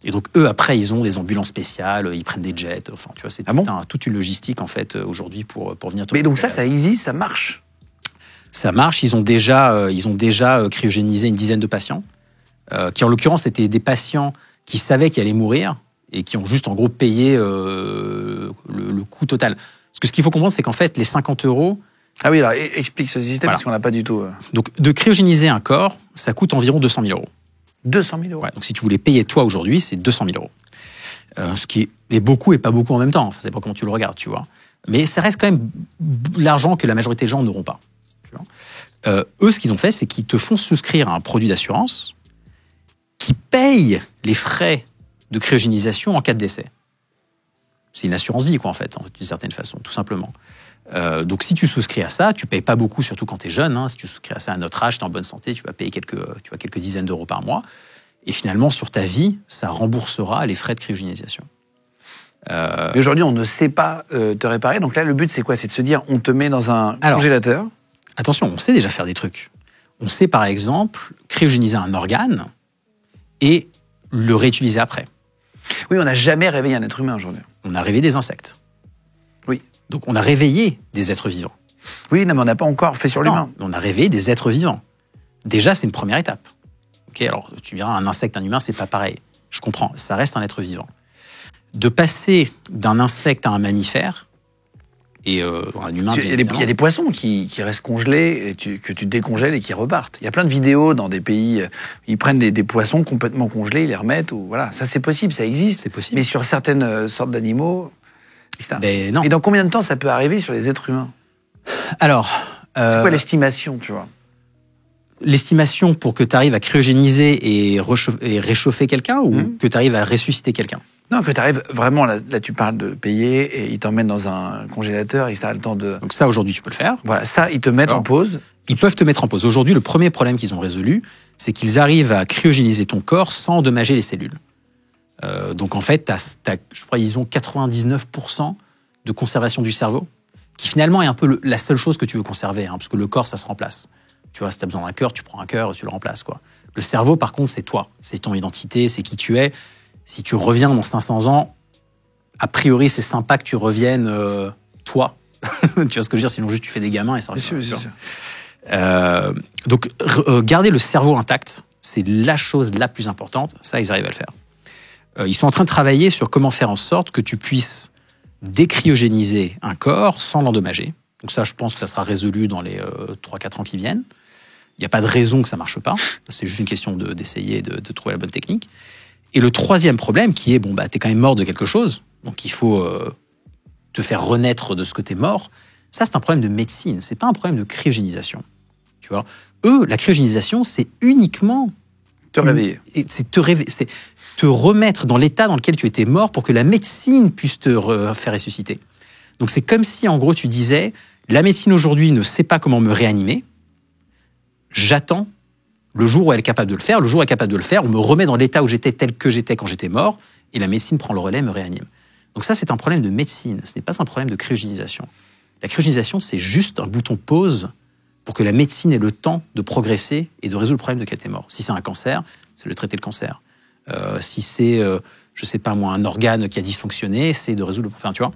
Et donc, eux, après, ils ont des ambulances spéciales, ils prennent des jets. Enfin, tu vois, c'est toute une logistique, en fait, aujourd'hui, pour venir te... Mais donc ça existe, ça marche? Ça marche. Ils ont déjà cryogénisé une dizaine de patients, qui, en l'occurrence, étaient des patients qui savaient qu'ils allaient mourir et qui ont juste, en gros, payé le coût total. Parce que ce qu'il faut comprendre, c'est qu'en fait, les 50 €... Ah oui, alors, explique ce système, parce qu'on l'a pas du tout... Donc, de cryogéniser un corps, ça coûte environ 200 000 €. 200 000 €. Ouais, donc si tu voulais payer toi aujourd'hui, c'est 200 000 €. Ce qui est beaucoup et pas beaucoup en même temps. Enfin, c'est pas comment tu le regardes, tu vois. Mais ça reste quand même l'argent que la majorité des gens n'auront pas. Tu vois. Eux, ce qu'ils ont fait, c'est qu'ils te font souscrire à un produit d'assurance qui paye les frais de cryogénisation en cas de décès. C'est une assurance vie, quoi, en fait, d'une certaine façon, tout simplement. Donc si tu souscris à ça, tu payes pas beaucoup, surtout quand tu es jeune. Hein. Si tu souscris à ça à notre âge, tu es en bonne santé, tu vas payer quelques dizaines d'euros par mois. Et finalement, sur ta vie, ça remboursera les frais de cryogénisation. Mais aujourd'hui, on ne sait pas te réparer. Donc là, le but, c'est quoi? C'est de se dire, on te met dans un congélateur. Attention, on sait déjà faire des trucs. On sait, par exemple, cryogéniser un organe et le réutiliser après. Oui, on n'a jamais réveillé un être humain aujourd'hui. On a réveillé des insectes. Oui. Donc, on a réveillé des êtres vivants. Oui, non, mais on n'a pas encore fait sur l'humain. On a réveillé des êtres vivants. Déjà, c'est une première étape. Ok, alors, tu diras, un insecte, un humain, c'est pas pareil. Je comprends, ça reste un être vivant. De passer d'un insecte à un mammifère, Et un humain, Il y a des poissons qui restent congelés, et que tu décongèles et qui repartent. Il y a plein de vidéos dans des pays, ils prennent des poissons complètement congelés, ils les remettent. Voilà, ça c'est possible, ça existe. C'est possible. Mais sur certaines sortes d'animaux, Ben non. Et dans combien de temps ça peut arriver sur les êtres humains? Alors, c'est quoi l'estimation, tu vois? L'estimation pour que tu arrives à cryogéniser et réchauffer quelqu'un ou que tu arrives à ressusciter quelqu'un? Non, que tu arrives vraiment, là tu parles de payer et ils t'emmènent dans un congélateur et ça a le temps de... Donc ça, aujourd'hui, tu peux le faire. Voilà, ça, ils te mettent en pause. Ils peuvent te mettre en pause. Aujourd'hui, le premier problème qu'ils ont résolu, c'est qu'ils arrivent à cryogéniser ton corps sans endommager les cellules. Donc en fait, je crois qu'ils ont 99% de conservation du cerveau, qui finalement est un peu la seule chose que tu veux conserver, parce que le corps, ça se remplace. Tu vois, si tu as besoin d'un cœur, tu prends un cœur et tu le remplaces, quoi. Le cerveau, par contre, c'est toi. C'est ton identité, c'est qui tu es. Si tu reviens dans 500 ans, a priori, c'est sympa que tu reviennes toi. Tu vois ce que je veux dire? Sinon, juste tu fais des gamins et ça reste. Bien sûr. Donc, garder le cerveau intact, c'est la chose la plus importante. Ça, ils arrivent à le faire. Ils sont en train de travailler sur comment faire en sorte que tu puisses décryogéniser un corps sans l'endommager. Donc ça, je pense que ça sera résolu dans les 3-4 ans qui viennent. Il n'y a pas de raison que ça ne marche pas. C'est juste une question d'essayer de trouver la bonne technique. Et le troisième problème qui est, t'es quand même mort de quelque chose, donc il faut te faire renaître de ce que t'es mort. Ça, c'est un problème de médecine, c'est pas un problème de cryogénisation. Tu vois, eux, la cryogénisation, c'est uniquement te réveiller. C'est te remettre dans l'état dans lequel tu étais mort pour que la médecine puisse te faire ressusciter. Donc c'est comme si, en gros, tu disais, la médecine aujourd'hui ne sait pas comment me réanimer, j'attends le jour où elle est capable de le faire. Le jour où elle est capable de le faire, on me remet dans l'état où j'étais tel que j'étais quand j'étais mort, et la médecine prend le relais, me réanime. Donc ça, c'est un problème de médecine, ce n'est pas un problème de cryogénisation. La cryogénisation, c'est juste un bouton pause pour que la médecine ait le temps de progresser et de résoudre le problème de lequel tu es mort. Si c'est un cancer, c'est de traiter le cancer. Si c'est, je sais pas moi, un organe qui a dysfonctionné, c'est de résoudre le problème. Enfin, tu vois.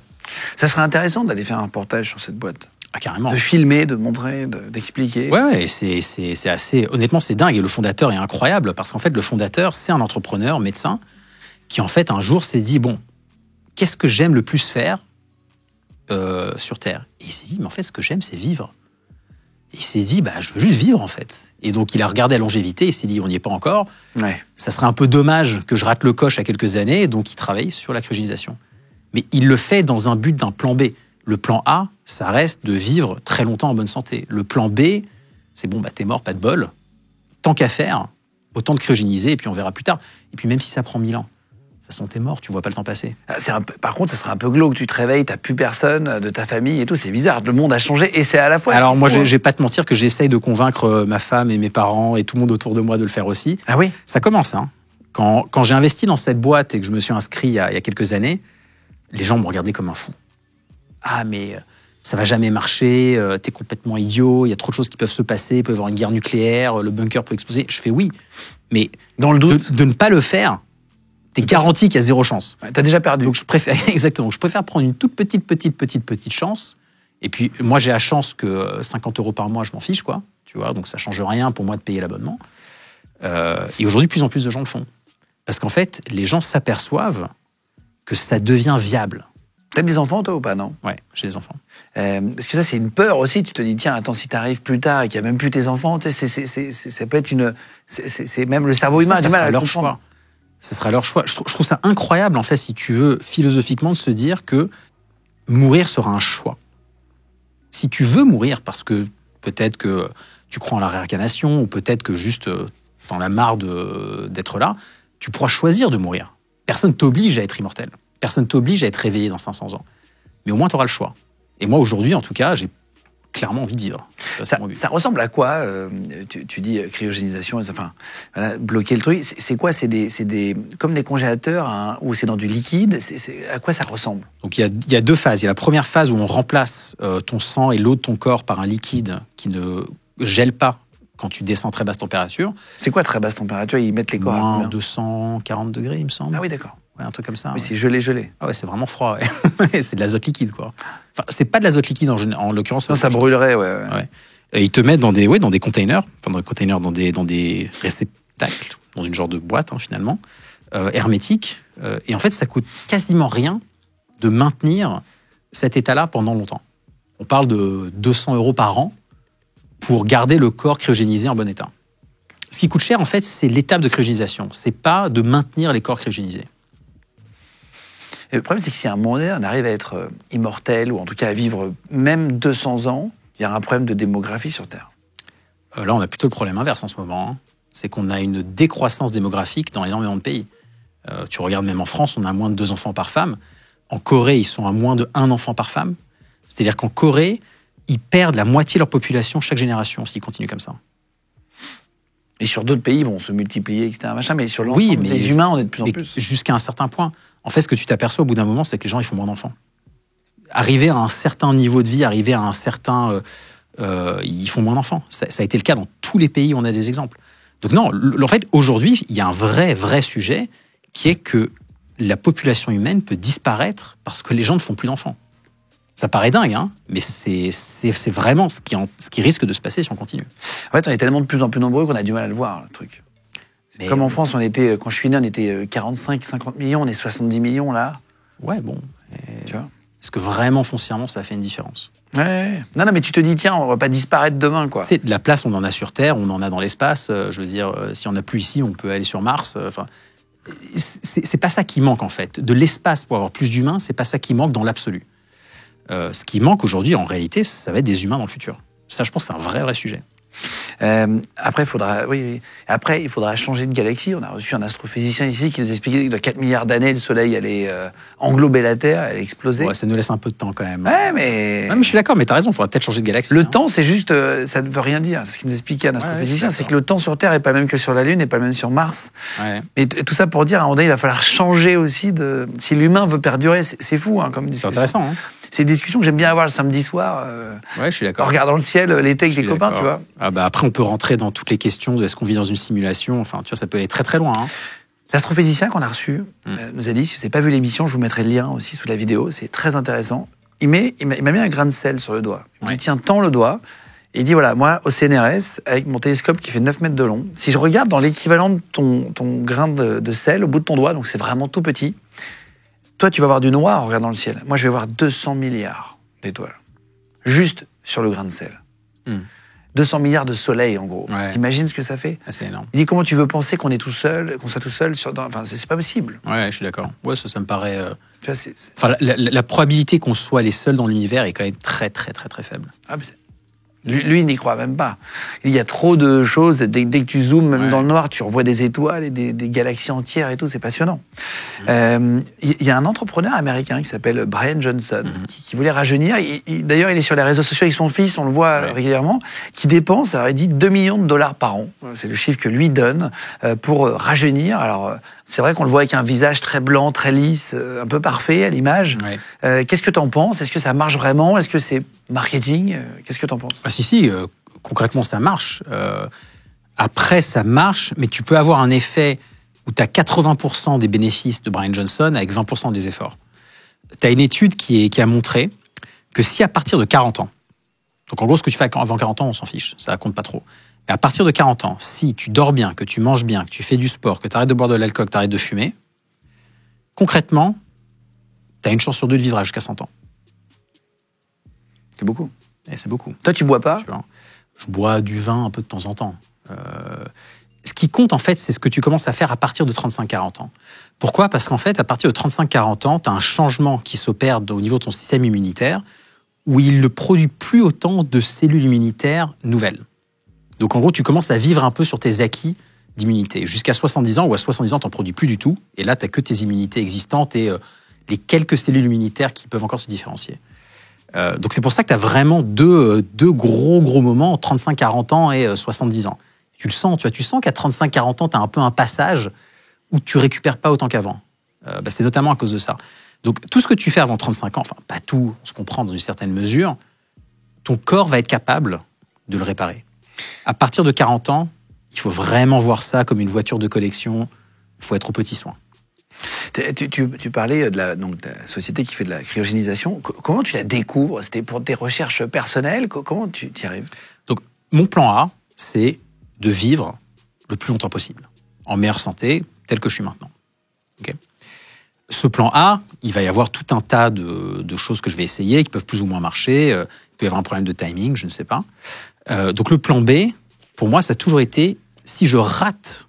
Ça serait intéressant d'aller faire un reportage sur cette boîte. Ah, carrément. De filmer, de montrer, d'expliquer. Ouais, c'est assez... Honnêtement, c'est dingue. Et le fondateur est incroyable parce qu'en fait, le fondateur, c'est un entrepreneur, médecin, qui en fait, un jour, s'est dit, qu'est-ce que j'aime le plus faire sur Terre? Et il s'est dit, mais en fait, ce que j'aime, c'est vivre. Et il s'est dit, je veux juste vivre, en fait. Et donc, il a regardé la longévité, il s'est dit, on n'y est pas encore. Ouais. Ça serait un peu dommage que je rate le coche à quelques années, donc il travaille sur la cryogénisation. Mais il le fait dans un but d'un plan B. Le plan A, ça reste de vivre très longtemps en bonne santé. Le plan B, c'est t'es mort, pas de bol. Tant qu'à faire, autant de cryogéniser, et puis on verra plus tard. Et puis même si ça prend 1000 ans, de toute façon, t'es mort, tu vois pas le temps passer. Par contre, ça serait un peu glauque. Tu te réveilles, t'as plus personne de ta famille et tout. C'est bizarre. Le monde a changé et c'est à la fois... Alors moi, je vais pas te mentir que j'essaye de convaincre ma femme et mes parents et tout le monde autour de moi de le faire aussi. Ah oui? Ça commence, hein. Quand j'ai investi dans cette boîte et que je me suis inscrit il y a quelques années, les gens me regardaient comme un fou. Ah, mais ça va jamais marcher, t'es complètement idiot, il y a trop de choses qui peuvent se passer, il peut y avoir une guerre nucléaire, le bunker peut exploser. Je fais oui, mais dans le doute de ne pas le faire, t'es garanti qu'il y a 0 chance. Ouais, t'as déjà perdu. Donc je préfère, exactement, je préfère prendre une toute petite chance. Et puis moi j'ai la chance que 50 € par mois, je m'en fiche, quoi. Tu vois, donc ça change rien pour moi de payer l'abonnement. Et aujourd'hui, de plus en plus de gens le font. Parce qu'en fait, les gens s'aperçoivent que ça devient viable. T'as des enfants, toi, ou pas, non? Ouais, j'ai des enfants. Parce que ça, c'est une peur aussi. Tu te dis, tiens, attends, si t'arrives plus tard et qu'il n'y a même plus tes enfants, ça peut être une... C'est même le cerveau humain a du mal à leur choix. Ce sera leur choix. Je trouve ça incroyable, en fait, si tu veux, philosophiquement, de se dire que mourir sera un choix. Si tu veux mourir, parce que peut-être que tu crois en la réincarnation, ou peut-être que juste t'en as marre d'être là, tu pourras choisir de mourir. Personne t'oblige à être immortel. Personne t'oblige à être réveillé dans 500 ans. Mais au moins, tu auras le choix. Et moi, aujourd'hui, en tout cas, j'ai clairement envie de vivre. Ça ressemble à quoi tu dis cryogénisation, enfin, voilà, bloquer le truc. C'est quoi? C'est comme des congélateurs, hein, ou c'est dans du liquide? À quoi ça ressemble? Donc, il y a 2 phases. Il y a la première phase où on remplace ton sang et l'eau de ton corps par un liquide qui ne gèle pas quand tu descends à très basse température. C'est quoi très basse température? Ils mettent les corps à 240 degrés, il me semble. Ah oui, d'accord. Ouais, un truc comme ça. Oui, c'est gelé. Ah ouais, c'est vraiment froid, ouais. C'est de l'azote liquide, quoi. Enfin, c'est pas de l'azote liquide en l'occurrence. Non, ça brûlerait, ouais. Et ils te mettent dans des containers, dans des réceptacles, dans une genre de boîte, finalement, hermétique. Et en fait, ça coûte quasiment rien de maintenir cet état-là pendant longtemps. On parle de 200 € par an pour garder le corps cryogénisé en bon état. Ce qui coûte cher, en fait, c'est l'étape de cryogénisation. C'est pas de maintenir les corps cryogénisés. Et le problème, c'est que si à un moment donné, on arrive à être immortel, ou en tout cas à vivre même 200 ans, il y a un problème de démographie sur Terre. Là, on a plutôt le problème inverse en ce moment. C'est qu'on a une décroissance démographique dans énormément de pays. Tu regardes même en France, on a moins de 2 enfants par femme. En Corée, ils sont à moins de 1 enfant par femme. C'est-à-dire qu'en Corée, ils perdent la moitié de leur population chaque génération s'ils continuent comme ça. Et sur d'autres pays, ils vont se multiplier, etc. Machin, mais sur l'ensemble des humains, on est de plus en plus. Jusqu'à un certain point. En fait, ce que tu t'aperçois au bout d'un moment, c'est que les gens, ils font moins d'enfants. Arriver à un certain niveau de vie, arriver à un certain... ils font moins d'enfants. Ça a été le cas dans tous les pays où on a des exemples. Donc non, en fait, aujourd'hui, il y a un vrai sujet qui est que la population humaine peut disparaître parce que les gens ne font plus d'enfants. Ça paraît dingue, hein, mais c'est vraiment ce qui risque de se passer si on continue. En fait, on est tellement de plus en plus nombreux qu'on a du mal à le voir, le truc. Mais comme en France, quand je suis né, on était 45, 50 millions, on est 70 millions là. Ouais, bon. Tu vois ? Est-ce que vraiment, foncièrement, ça fait une différence ? Ouais. Non, mais tu te dis, tiens, on va pas disparaître demain, quoi. Tu sais, la place, on en a sur Terre, on en a dans l'espace. Je veux dire, si on n'a plus ici, on peut aller sur Mars. Enfin, c'est pas ça qui manque, en fait. De l'espace pour avoir plus d'humains, c'est pas ça qui manque dans l'absolu. Ce qui manque aujourd'hui, en réalité, ça va être des humains dans le futur. Ça, je pense, c'est un vrai sujet. Après, il faudra changer de galaxie. On a reçu un astrophysicien ici qui nous expliquait que dans 4 milliards d'années, le Soleil allait englober la Terre, allait exploser. Ouais, ça nous laisse un peu de temps quand même. Ouais, mais je suis d'accord, mais t'as raison, il faudra peut-être changer de galaxie. Le temps, c'est juste, ça ne veut rien dire. C'est ce qu'il nous expliquait un astrophysicien, c'est que le temps sur Terre n'est pas le même que sur la Lune, n'est pas le même sur Mars. Ouais. Et tout ça pour dire, à un moment donné, il va falloir changer aussi si l'humain veut perdurer. C'est fou, hein, comme discussion. C'est intéressant, hein. C'est une discussion que j'aime bien avoir le samedi soir. Ouais, je suis d'accord. En regardant le ciel l'été avec des copains, tu vois. Ah bah après, on peut rentrer dans toutes les questions de est-ce qu'on vit dans une simulation. Enfin, tu vois, ça peut aller très loin. Hein. L'astrophysicien qu'on a reçu nous a dit, si vous n'avez pas vu l'émission, je vous mettrai le lien aussi sous la vidéo. C'est très intéressant. Il m'a mis un grain de sel sur le doigt. Il tient tant le doigt. Et il dit, voilà, moi, au CNRS, avec mon télescope qui fait 9 mètres de long, si je regarde dans l'équivalent de ton grain de sel au bout de ton doigt, donc c'est vraiment tout petit, toi, tu vas voir du noir en regardant le ciel. Moi, je vais voir 200 milliards d'étoiles. Juste sur le grain de sel. 200 milliards de soleils, en gros. Ouais. T'imagines ce que ça fait ? C'est énorme. Il dit, comment tu veux penser qu'on est tout seul, qu'on soit tout seul enfin, c'est pas possible. Ouais, je suis d'accord. Ouais, ça me paraît... Tu vois, Enfin, la probabilité qu'on soit les seuls dans l'univers est quand même très faible. Ah, mais lui, il n'y croit même pas. Il y a trop de choses. Dès que tu zoomes, même dans le noir, tu revois des étoiles et des galaxies entières et tout. C'est passionnant. Il y a un entrepreneur américain qui s'appelle Brian Johnson qui voulait rajeunir. D'ailleurs, il est sur les réseaux sociaux avec son fils, on le voit régulièrement, qui dépense, alors il dit 2 millions de dollars par an. C'est le chiffre que lui donne pour rajeunir. Alors, c'est vrai qu'on le voit avec un visage très blanc, très lisse, un peu parfait à l'image. Ouais. Qu'est-ce que tu en penses ? Est-ce que ça marche vraiment ? Est-ce que c'est marketing ? Qu'est-ce que tu en penses ? Ah, si, concrètement, ça marche. Après, ça marche, mais tu peux avoir un effet où tu as 80% des bénéfices de Brian Johnson avec 20% des efforts. Tu as une étude qui a montré que si à partir de 40 ans, donc en gros, ce que tu fais avant 40 ans, on s'en fiche, ça compte pas trop. Mais à partir de 40 ans, si tu dors bien, que tu manges bien, que tu fais du sport, que tu arrêtes de boire de l'alcool, que tu arrêtes de fumer, concrètement, tu as une chance sur 2 de vivre jusqu'à 100 ans. C'est beaucoup. Et c'est beaucoup. Toi, tu bois pas ? Je bois du vin un peu de temps en temps. Ce qui compte, en fait, c'est ce que tu commences à faire à partir de 35-40 ans. Pourquoi ? Parce qu'en fait, à partir de 35-40 ans, tu as un changement qui s'opère au niveau de ton système immunitaire où il ne produit plus autant de cellules immunitaires nouvelles. Donc, en gros, tu commences à vivre un peu sur tes acquis d'immunité. Jusqu'à 70 ans, ou à 70 ans, tu n'en produis plus du tout. Et là, tu n'as que tes immunités existantes et les quelques cellules immunitaires qui peuvent encore se différencier. Donc, c'est pour ça que tu as vraiment deux gros moments, 35-40 ans et 70 ans. Tu le sens, tu sens qu'à 35-40 ans, tu as un peu un passage où tu récupères pas autant qu'avant. C'est notamment à cause de ça. Donc, tout ce que tu fais avant 35 ans, enfin, pas tout, on se comprend dans une certaine mesure, ton corps va être capable de le réparer. À partir de 40 ans, il faut vraiment voir ça comme une voiture de collection. Il faut être aux petits soins. Tu parlais de la société qui fait de la cryogénisation. Comment tu la découvres ? C'était pour tes recherches personnelles ? Comment tu y arrives ? Donc, mon plan A, c'est de vivre le plus longtemps possible, en meilleure santé, tel que je suis maintenant. Okay ? Ce plan A, il va y avoir tout un tas de choses que je vais essayer, qui peuvent plus ou moins marcher. peut y avoir un problème de timing, je ne sais pas. Donc le plan B, pour moi, ça a toujours été, si je rate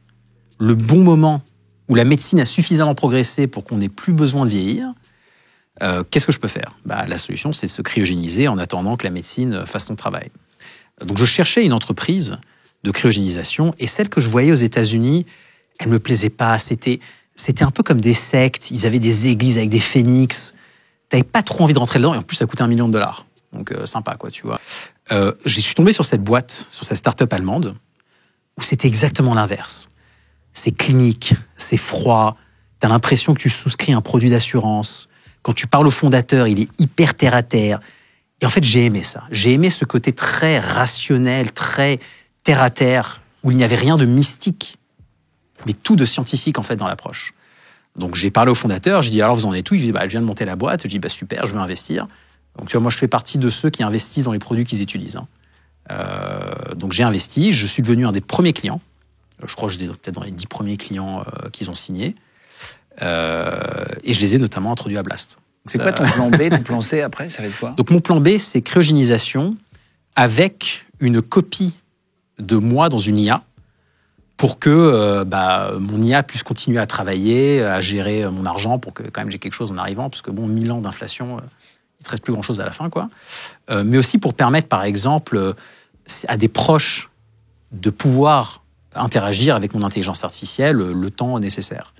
le bon moment où la médecine a suffisamment progressé pour qu'on n'ait plus besoin de vieillir, qu'est-ce que je peux faire ? La solution, c'est de se cryogéniser en attendant que la médecine fasse son travail. Donc je cherchais une entreprise de cryogénisation, et celle que je voyais aux États-Unis, elle me plaisait pas. C'était un peu comme des sectes. Ils avaient des églises avec des phénix. T'avais pas trop envie de rentrer dedans, et en plus ça coûtait $1 million. Donc sympa, quoi, tu vois. Je suis tombé sur cette boîte, sur cette start-up allemande, où c'était exactement l'inverse. C'est clinique, c'est froid. T'as l'impression que tu souscris un produit d'assurance. Quand tu parles au fondateur, il est hyper terre à terre. Et en fait, j'ai aimé ça. J'ai aimé ce côté très rationnel, très terre à terre, où il n'y avait rien de mystique, mais tout de scientifique en fait dans l'approche. Donc j'ai parlé au fondateur, j'ai dit alors vous en êtes où ? Il dit je viens de monter la boîte. Je dis super, je veux investir. Donc tu vois, moi je fais partie de ceux qui investissent dans les produits qu'ils utilisent. Donc j'ai investi, je suis devenu un des premiers clients. Je crois que j'étais peut-être dans les 10 premiers clients qu'ils ont signés. Et je les ai notamment introduits à Blast. C'est quoi ton plan B, ton plan C après ? Ça va être quoi ? Donc mon plan B, c'est cryogénisation avec une copie de moi dans une IA pour que mon IA puisse continuer à travailler, à gérer mon argent pour que quand même j'ai quelque chose en arrivant, parce que 1000 ans d'inflation, il ne te reste plus grand-chose à la fin, quoi. Mais aussi pour permettre, par exemple, à des proches de pouvoir interagir avec mon intelligence artificielle le temps nécessaire.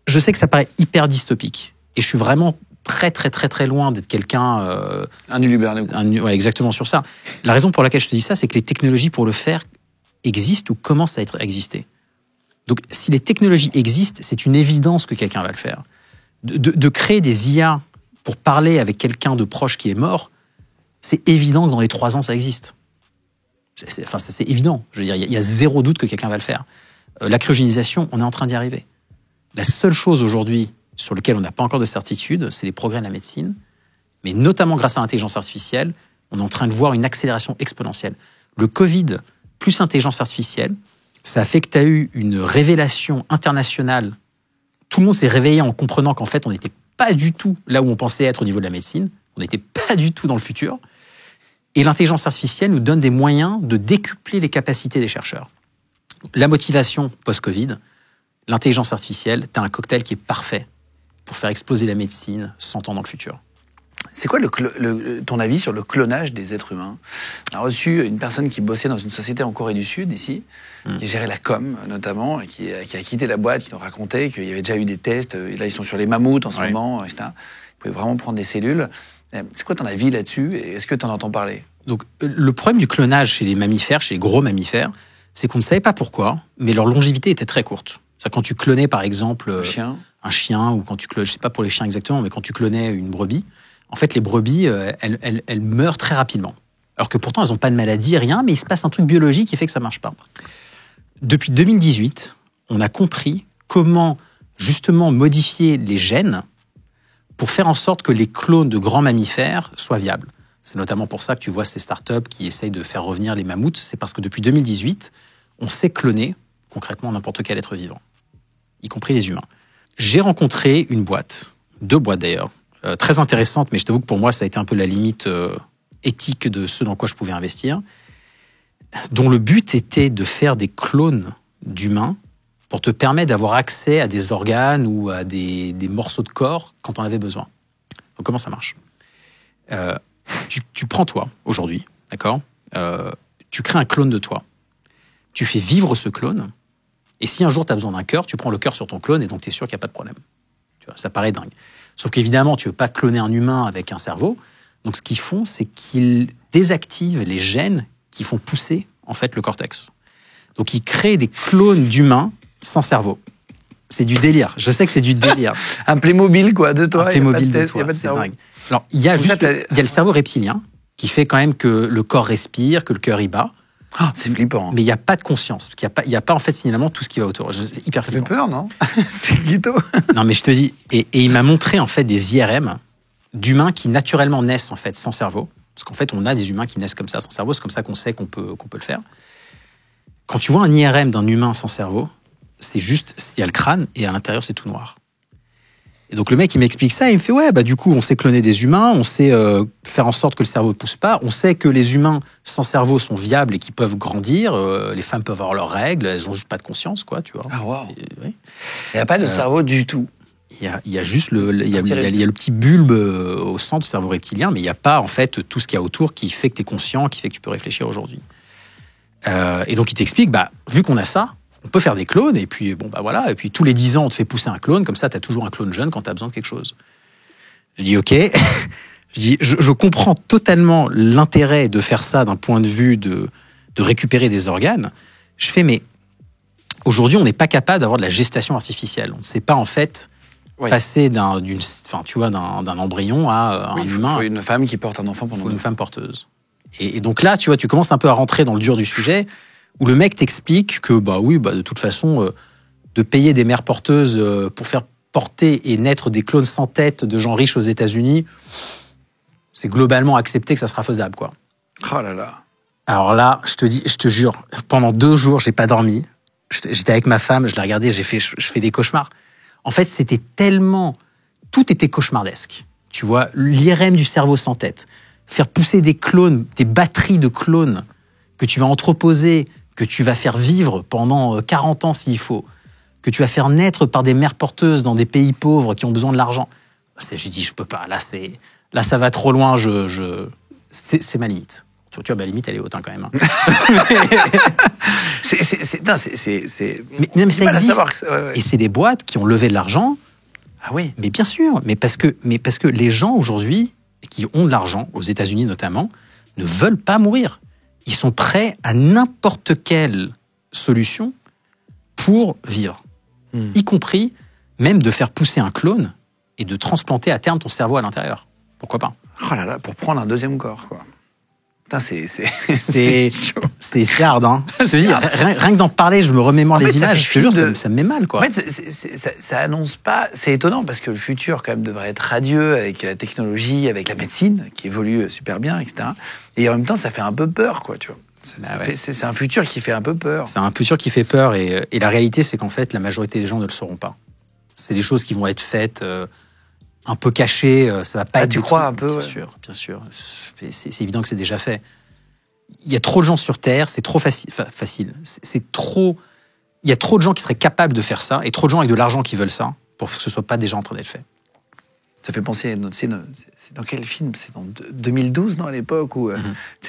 Je sais que ça paraît hyper dystopique, et je suis vraiment très, très, très, très loin d'être quelqu'un... un uluberné. Ouais, exactement sur ça. La raison pour laquelle je te dis ça, c'est que les technologies pour le faire existent ou commencent à être existées. Donc, si les technologies existent, c'est une évidence que quelqu'un va le faire. De créer des IA pour parler avec quelqu'un de proche qui est mort, c'est évident que dans les 3 ans, ça existe. C'est évident. Je veux dire, il y a zéro doute que quelqu'un va le faire. La cryogénisation, on est en train d'y arriver. La seule chose aujourd'hui sur laquelle on n'a pas encore de certitude, c'est les progrès de la médecine. Mais notamment grâce à l'intelligence artificielle, on est en train de voir une accélération exponentielle. Le Covid plus l'intelligence artificielle, ça a fait que tu as eu une révélation internationale. Tout le monde s'est réveillé en comprenant qu'en fait, on n'était pas du tout là où on pensait être au niveau de la médecine. On n'était pas du tout dans le futur. Et l'intelligence artificielle nous donne des moyens de décupler les capacités des chercheurs. La motivation post-Covid, l'intelligence artificielle, tu as un cocktail qui est parfait pour faire exploser la médecine 100 ans dans le futur. C'est quoi ton avis sur le clonage des êtres humains ? On a reçu une personne qui bossait dans une société en Corée du Sud, ici, qui gérait la com, notamment, et qui a quitté la boîte, qui nous racontait qu'il y avait déjà eu des tests, et là ils sont sur les mammouths en ce moment, etc. Ils pouvaient vraiment prendre des cellules. C'est quoi ton avis là-dessus, et est-ce que tu en entends parler ? Donc, le problème du clonage chez les mammifères, chez les gros mammifères, c'est qu'on ne savait pas pourquoi, mais leur longévité était très courte. C'est-à-dire quand tu clonais, par exemple, un chien, ou quand tu clonais, je ne sais pas pour les chiens exactement, mais quand tu clonais une brebis, en fait, les brebis, elles meurent très rapidement. Alors que pourtant, elles n'ont pas de maladie, rien, mais il se passe un truc biologique qui fait que ça ne marche pas. Depuis 2018, on a compris comment, justement, modifier les gènes pour faire en sorte que les clones de grands mammifères soient viables. C'est notamment pour ça que tu vois ces startups qui essayent de faire revenir les mammouths. C'est parce que depuis 2018, on sait cloner concrètement n'importe quel être vivant, y compris les humains. J'ai rencontré une boîte, 2 boîtes d'ailleurs, très intéressante, mais je t'avoue que pour moi, ça a été un peu la limite éthique de ce dans quoi je pouvais investir, dont le but était de faire des clones d'humains pour te permettre d'avoir accès à des organes ou à des morceaux de corps quand on avait besoin. Donc comment ça marche ? Tu prends toi, aujourd'hui, d'accord ? Tu crées un clone de toi. Tu fais vivre ce clone, et si un jour tu as besoin d'un cœur, tu prends le cœur sur ton clone, et donc tu es sûr qu'il n'y a pas de problème. Tu vois, ça paraît dingue. Sauf qu'évidemment, tu ne veux pas cloner un humain avec un cerveau. Donc, ce qu'ils font, c'est qu'ils désactivent les gènes qui font pousser, en fait, le cortex. Donc, ils créent des clones d'humains sans cerveau. C'est du délire. Je sais que c'est du délire. Un Playmobil, quoi, de toi. Un Playmobil de toi, c'est dingue. Alors, il y a le cerveau reptilien qui fait quand même que le corps respire, que le cœur y bat. Ah, c'est flippant. Mais il n'y a pas de conscience. Parce qu'il n'y a pas, en fait, finalement, tout ce qui va autour. C'est hyper flippant. Ça fait peur, non ? C'est guito. Non, mais je te dis, et il m'a montré, en fait, des IRM d'humains qui, naturellement, naissent, en fait, sans cerveau. Parce qu'en fait, on a des humains qui naissent comme ça, sans cerveau. C'est comme ça qu'on sait qu'on peut le faire. Quand tu vois un IRM d'un humain sans cerveau, c'est juste, il y a le crâne, et à l'intérieur, c'est tout noir. Et donc le mec, il m'explique ça, il me fait, ouais, bah du coup, on sait cloner des humains, on sait faire en sorte que le cerveau ne pousse pas, on sait que les humains sans cerveau sont viables et qu'ils peuvent grandir, les femmes peuvent avoir leurs règles, elles ont juste pas de conscience, quoi, tu vois. Ah, waouh. Oui. Il n'y a pas de cerveau du tout. Il y a juste il y a le petit bulbe au centre du cerveau reptilien, mais il n'y a pas, en fait, tout ce qu'il y a autour qui fait que tu es conscient, qui fait que tu peux réfléchir aujourd'hui. Et donc il t'explique, bah, vu qu'on a ça, on peut faire des clones, et puis bon bah voilà, et puis tous les 10 ans on te fait pousser un clone, comme ça t'as toujours un clone jeune quand t'as besoin de quelque chose. Je dis ok, je comprends totalement l'intérêt de faire ça d'un point de vue de récupérer des organes. Je fais mais aujourd'hui on n'est pas capable d'avoir de la gestation artificielle, on ne sait pas en fait passer d'un embryon à un humain. Il faut une femme qui porte un enfant pendant. Il faut une femme porteuse. Et donc là tu vois, tu commences un peu à rentrer dans le dur du sujet, où le mec t'explique que de toute façon, de payer des mères porteuses pour faire porter et naître des clones sans tête de gens riches aux États-Unis, c'est globalement accepté que ça sera faisable, quoi. Oh là là. Alors là, je te jure, pendant 2 jours, j'ai pas dormi. J'étais avec ma femme, je l'ai regardé, je fais des cauchemars. En fait, c'était tellement, tout était cauchemardesque. Tu vois, l'IRM du cerveau sans tête, faire pousser des clones, des batteries de clones que tu vas entreposer, que tu vas faire vivre pendant 40 ans s'il faut, que tu vas faire naître par des mères porteuses dans des pays pauvres qui ont besoin de l'argent. J'ai dit, je peux pas. Là, ça va trop loin. C'est ma limite. Tu vois, ma limite, elle est haute, quand même. Hein. Mais ça existe. Et c'est des boîtes qui ont levé de l'argent. Ah oui. Mais bien sûr. Mais parce que les gens aujourd'hui, qui ont de l'argent, aux États-Unis notamment, ne veulent pas mourir. Ils sont prêts à n'importe quelle solution pour vivre. Y compris même de faire pousser un clone et de transplanter à terme ton cerveau à l'intérieur. Pourquoi pas? Oh là là, pour prendre un deuxième corps, quoi. Putain, c'est hard, hein. Rien que d'en parler, je me remémore les images. Je te jure, ça me met mal, quoi. En fait, ça annonce pas. C'est étonnant parce que le futur, quand même, devrait être radieux avec la technologie, avec la médecine qui évolue super bien, etc. Et en même temps, ça fait un peu peur, quoi, tu vois. C'est un futur qui fait un peu peur. C'est un futur qui fait peur, et la réalité, c'est qu'en fait, la majorité des gens ne le sauront pas. C'est des choses qui vont être faites un peu cachées. Ça va pas être. Tu crois un peu? Bien sûr. C'est évident que c'est déjà fait. Il y a trop de gens sur Terre, c'est trop facile. C'est trop. Il y a trop de gens qui seraient capables de faire ça, et trop de gens avec de l'argent qui veulent ça, pour que ce soit pas déjà en train d'être fait. Ça fait penser, c'est dans quel film? C'est dans 2012, non, à l'époque, où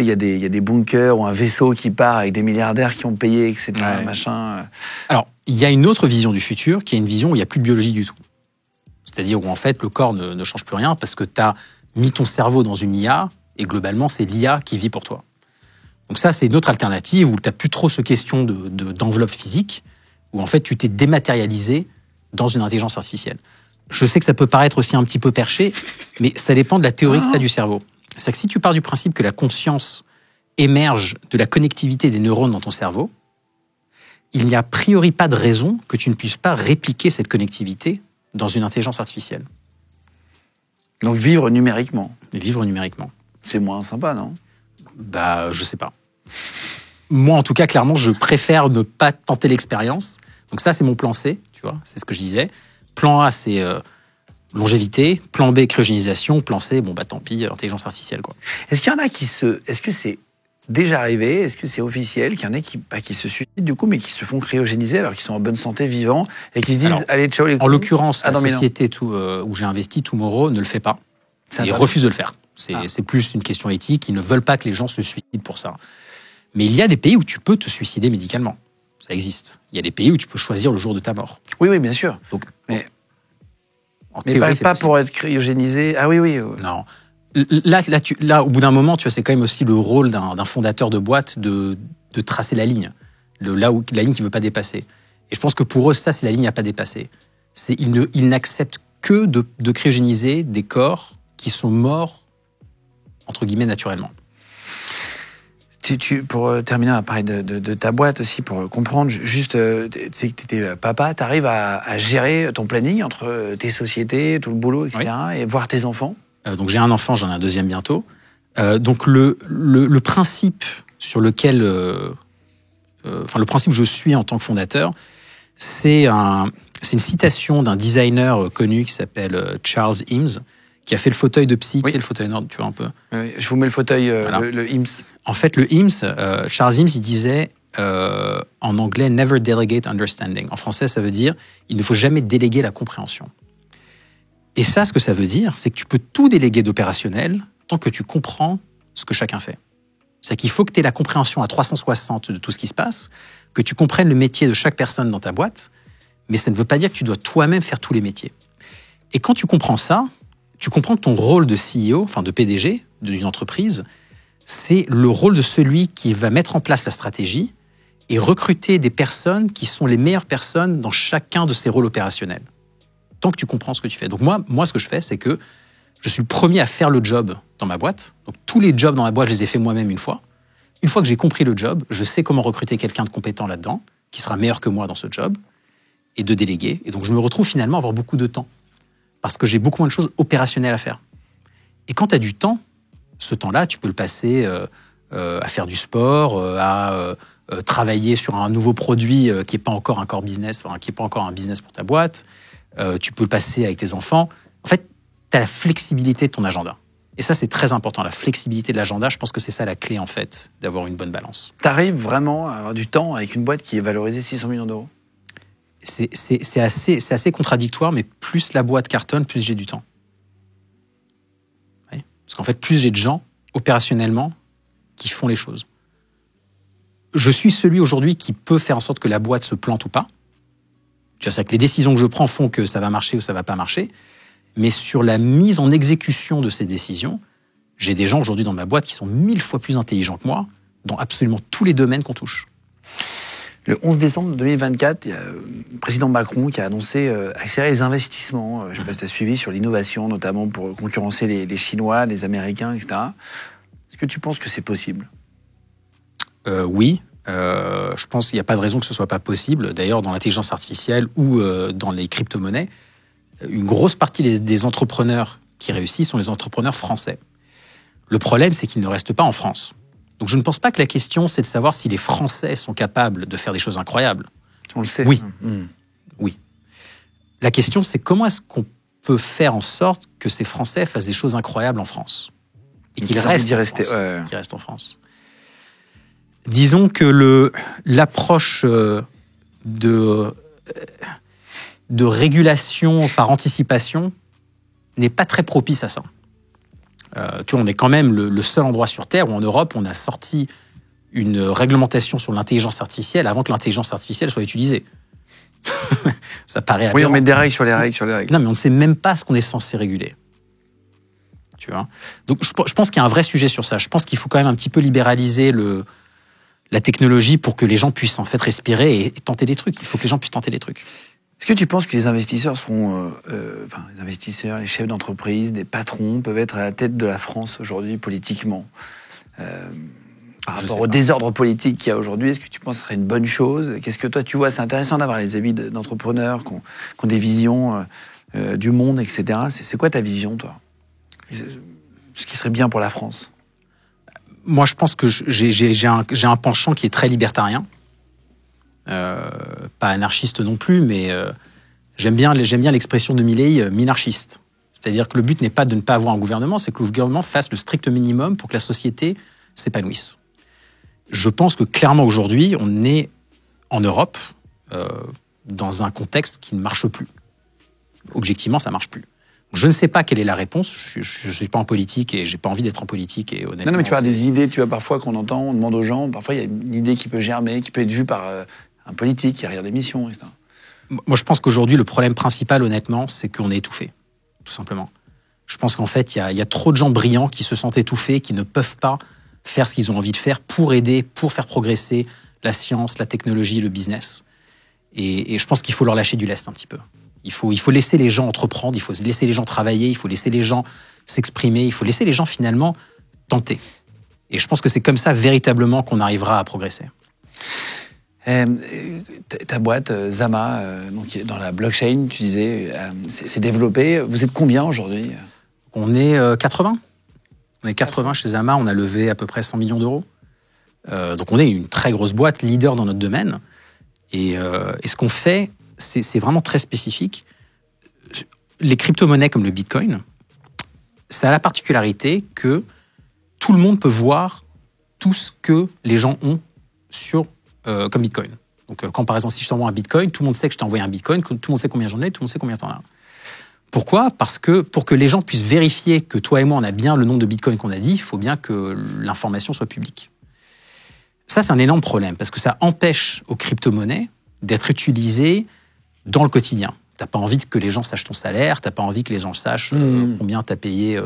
il y a des bunkers ou un vaisseau qui part avec des milliardaires qui ont payé, etc. Ouais. Machin. Alors, il y a une autre vision du futur, qui est une vision où il n'y a plus de biologie du tout. C'est-à-dire où, en fait, le corps ne change plus rien, parce que tu as mis ton cerveau dans une IA, et globalement, c'est l'IA qui vit pour toi. Donc ça, c'est une autre alternative, où tu n'as plus trop ce question d'enveloppe physique, où en fait, tu t'es dématérialisé dans une intelligence artificielle. Je sais que ça peut paraître aussi un petit peu perché, mais ça dépend de la théorie que tu as du cerveau. C'est-à-dire que si tu pars du principe que la conscience émerge de la connectivité des neurones dans ton cerveau, il n'y a a priori pas de raison que tu ne puisses pas répliquer cette connectivité dans une intelligence artificielle. Donc vivre numériquement. Vivre numériquement. C'est moins sympa, non? Je sais pas. Moi, en tout cas, clairement, je préfère ne pas tenter l'expérience. Donc ça, c'est mon plan C, tu vois, c'est ce que je disais. Plan A, c'est longévité. Plan B, cryogénisation. Plan C, tant pis, intelligence artificielle, quoi. Est-ce qu'il y en a Est-ce que c'est déjà arrivé? Est-ce que c'est officiel qu'il y en a qui se suicident du coup, mais qui se font cryogéniser alors qu'ils sont en bonne santé, vivants, et qui se disent allez, ciao les coups. En l'occurrence, la société où j'ai investi, Tomorrow, ne le fait pas. Ils refusent de le faire. C'est plus une question éthique. Ils ne veulent pas que les gens se suicident pour ça. Mais il y a des pays où tu peux te suicider médicalement. Ça existe. Il y a des pays où tu peux choisir le jour de ta mort. Oui, bien sûr. Donc, mais théorie, pas pour être cryogénisé. Ah oui. Non. Là, au bout d'un moment, tu vois, c'est quand même aussi le rôle d'un fondateur de boîte de tracer la ligne. La ligne qu'il ne veut pas dépasser. Et je pense que pour eux, ça, c'est la ligne à pas dépasser. Ils n'acceptent que de cryogéniser des corps qui sont morts, entre guillemets, naturellement. Pour terminer, on va parler de ta boîte aussi, pour comprendre, juste, tu sais que tu étais papa, tu arrives à gérer ton planning entre tes sociétés, tout le boulot, etc., oui. Et voir tes enfants. Donc j'ai un enfant, j'en ai un deuxième bientôt. Donc le principe sur lequel... le principe que je suis en tant que fondateur, C'est une citation d'un designer connu qui s'appelle Charles Eames, qui a fait le fauteuil de psy, qui est le fauteuil nord, tu vois un peu. Oui, je vous mets le fauteuil, voilà. le Eames. En fait, le Eames, Charles Eames, il disait en anglais « never delegate understanding ». En français, ça veut dire « il ne faut jamais déléguer la compréhension ». Et ça, ce que ça veut dire, c'est que tu peux tout déléguer d'opérationnel tant que tu comprends ce que chacun fait. C'est qu'il faut que tu aies la compréhension à 360 de tout ce qui se passe, que tu comprennes le métier de chaque personne dans ta boîte, mais ça ne veut pas dire que tu dois toi-même faire tous les métiers. Et quand tu comprends ça, tu comprends que ton rôle de CEO, enfin de PDG d'une entreprise, c'est le rôle de celui qui va mettre en place la stratégie et recruter des personnes qui sont les meilleures personnes dans chacun de ces rôles opérationnels. Tant que tu comprends ce que tu fais. Donc moi, ce que je fais, c'est que je suis le premier à faire le job dans ma boîte. Donc tous les jobs dans ma boîte, je les ai fait moi-même une fois. Une fois que j'ai compris le job, je sais comment recruter quelqu'un de compétent là-dedans, qui sera meilleur que moi dans ce job, et de déléguer. Et donc je me retrouve finalement à avoir beaucoup de temps. Parce que j'ai beaucoup moins de choses opérationnelles à faire. Et quand tu as du temps, ce temps-là, tu peux le passer à faire du sport, à travailler sur un nouveau produit qui n'est pas encore un core business, enfin, qui n'est pas encore un business pour ta boîte. Tu peux le passer avec tes enfants. En fait, tu as la flexibilité de ton agenda. Et ça, c'est très important, la flexibilité de l'agenda. Je pense que c'est ça la clé, en fait, d'avoir une bonne balance. Tu arrives vraiment à avoir du temps avec une boîte qui est valorisée 600 millions d'euros ? C'est assez contradictoire, mais plus la boîte cartonne, plus j'ai du temps. Oui. Parce qu'en fait, plus j'ai de gens, opérationnellement, qui font les choses. Je suis celui aujourd'hui qui peut faire en sorte que la boîte se plante ou pas. Tu vois, c'est que les décisions que je prends font que ça va marcher ou ça va pas marcher. Mais sur la mise en exécution de ces décisions, j'ai des gens aujourd'hui dans ma boîte qui sont 1000 fois plus intelligents que moi dans absolument tous les domaines qu'on touche. Le 11 décembre 2024, il y a le président Macron qui a annoncé accélérer les investissements. Je ne sais pas si tu as suivi sur l'innovation, notamment pour concurrencer les Chinois, les Américains, etc. Est-ce que tu penses que c'est possible ? Oui. Je pense qu'il n'y a pas de raison que ce ne soit pas possible. D'ailleurs, dans l'intelligence artificielle ou dans les crypto-monnaies, une grosse partie des entrepreneurs qui réussissent sont les entrepreneurs français. Le problème, c'est qu'ils ne restent pas en France. Donc je ne pense pas que la question, c'est de savoir si les Français sont capables de faire des choses incroyables. On le sait. Oui. Oui. La question, c'est comment est-ce qu'on peut faire en sorte que ces Français fassent des choses incroyables en France et qu'ils restent en France. Disons que l'approche de régulation par anticipation n'est pas très propice à ça. Tu vois, on est quand même le seul endroit sur Terre où en Europe, on a sorti une réglementation sur l'intelligence artificielle avant que l'intelligence artificielle soit utilisée. Ça paraît aberrant. Oui, on met des règles sur les règles. Non, mais on ne sait même pas ce qu'on est censé réguler. Tu vois ? Donc, je pense qu'il y a un vrai sujet sur ça. Je pense qu'il faut quand même un petit peu libéraliser la technologie pour que les gens puissent en fait respirer et tenter des trucs. Il faut que les gens puissent tenter des trucs. Est-ce que tu penses que les investisseurs seront, les investisseurs, les chefs d'entreprise, des patrons peuvent être à la tête de la France aujourd'hui politiquement par rapport au désordre politique qu'il y a aujourd'hui? Est-ce que tu penses que ce serait une bonne chose? Qu'est-ce que toi tu vois? C'est intéressant d'avoir les avis d'entrepreneurs qui ont des visions du monde, etc. C'est quoi ta vision, toi? Ce qui serait bien pour la France? Moi, je pense que j'ai un penchant qui est très libertarien. Pas anarchiste non plus, mais j'aime bien l'expression de Milei, minarchiste. C'est-à-dire que le but n'est pas de ne pas avoir un gouvernement, c'est que le gouvernement fasse le strict minimum pour que la société s'épanouisse. Je pense que clairement aujourd'hui, on est en Europe dans un contexte qui ne marche plus. Objectivement, ça ne marche plus. Je ne sais pas quelle est la réponse. Je ne suis pas en politique et j'ai pas envie d'être en politique. Et honnêtement, non, mais tu as des idées, tu vois, parfois qu'on entend, on demande aux gens, parfois il y a une idée qui peut germer, qui peut être vue par un politique qui regarde l'émission, etc. Moi, je pense qu'aujourd'hui, le problème principal, honnêtement, c'est qu'on est étouffé, tout simplement. Je pense qu'en fait, il y a trop de gens brillants qui se sentent étouffés, qui ne peuvent pas faire ce qu'ils ont envie de faire pour aider, pour faire progresser la science, la technologie, le business. Et je pense qu'il faut leur lâcher du lest un petit peu. Il faut laisser les gens entreprendre, il faut laisser les gens travailler, il faut laisser les gens s'exprimer, il faut laisser les gens finalement tenter. Et je pense que c'est comme ça véritablement qu'on arrivera à progresser. Ta boîte, Zama, donc dans la blockchain, tu disais, c'est développé. Vous êtes combien aujourd'hui? On est 80. On est 80 chez Zama, on a levé à peu près 100 millions d'euros. Donc on est une très grosse boîte, leader dans notre domaine. Et ce qu'on fait, c'est vraiment très spécifique. Les crypto-monnaies comme le Bitcoin, ça a la particularité que tout le monde peut voir tout ce que les gens ont comme Bitcoin. Donc, quand par exemple, si je t'envoie un Bitcoin, tout le monde sait que je t'ai envoyé un Bitcoin, tout le monde sait combien j'en ai, tout le monde sait combien t'en as. Pourquoi ? Parce que pour que les gens puissent vérifier que toi et moi, on a bien le nombre de Bitcoin qu'on a dit, il faut bien que l'information soit publique. Ça, c'est un énorme problème, parce que ça empêche aux crypto-monnaies d'être utilisées dans le quotidien. T'as pas envie que les gens sachent ton salaire, t'as pas envie que les gens sachent combien t'as payé,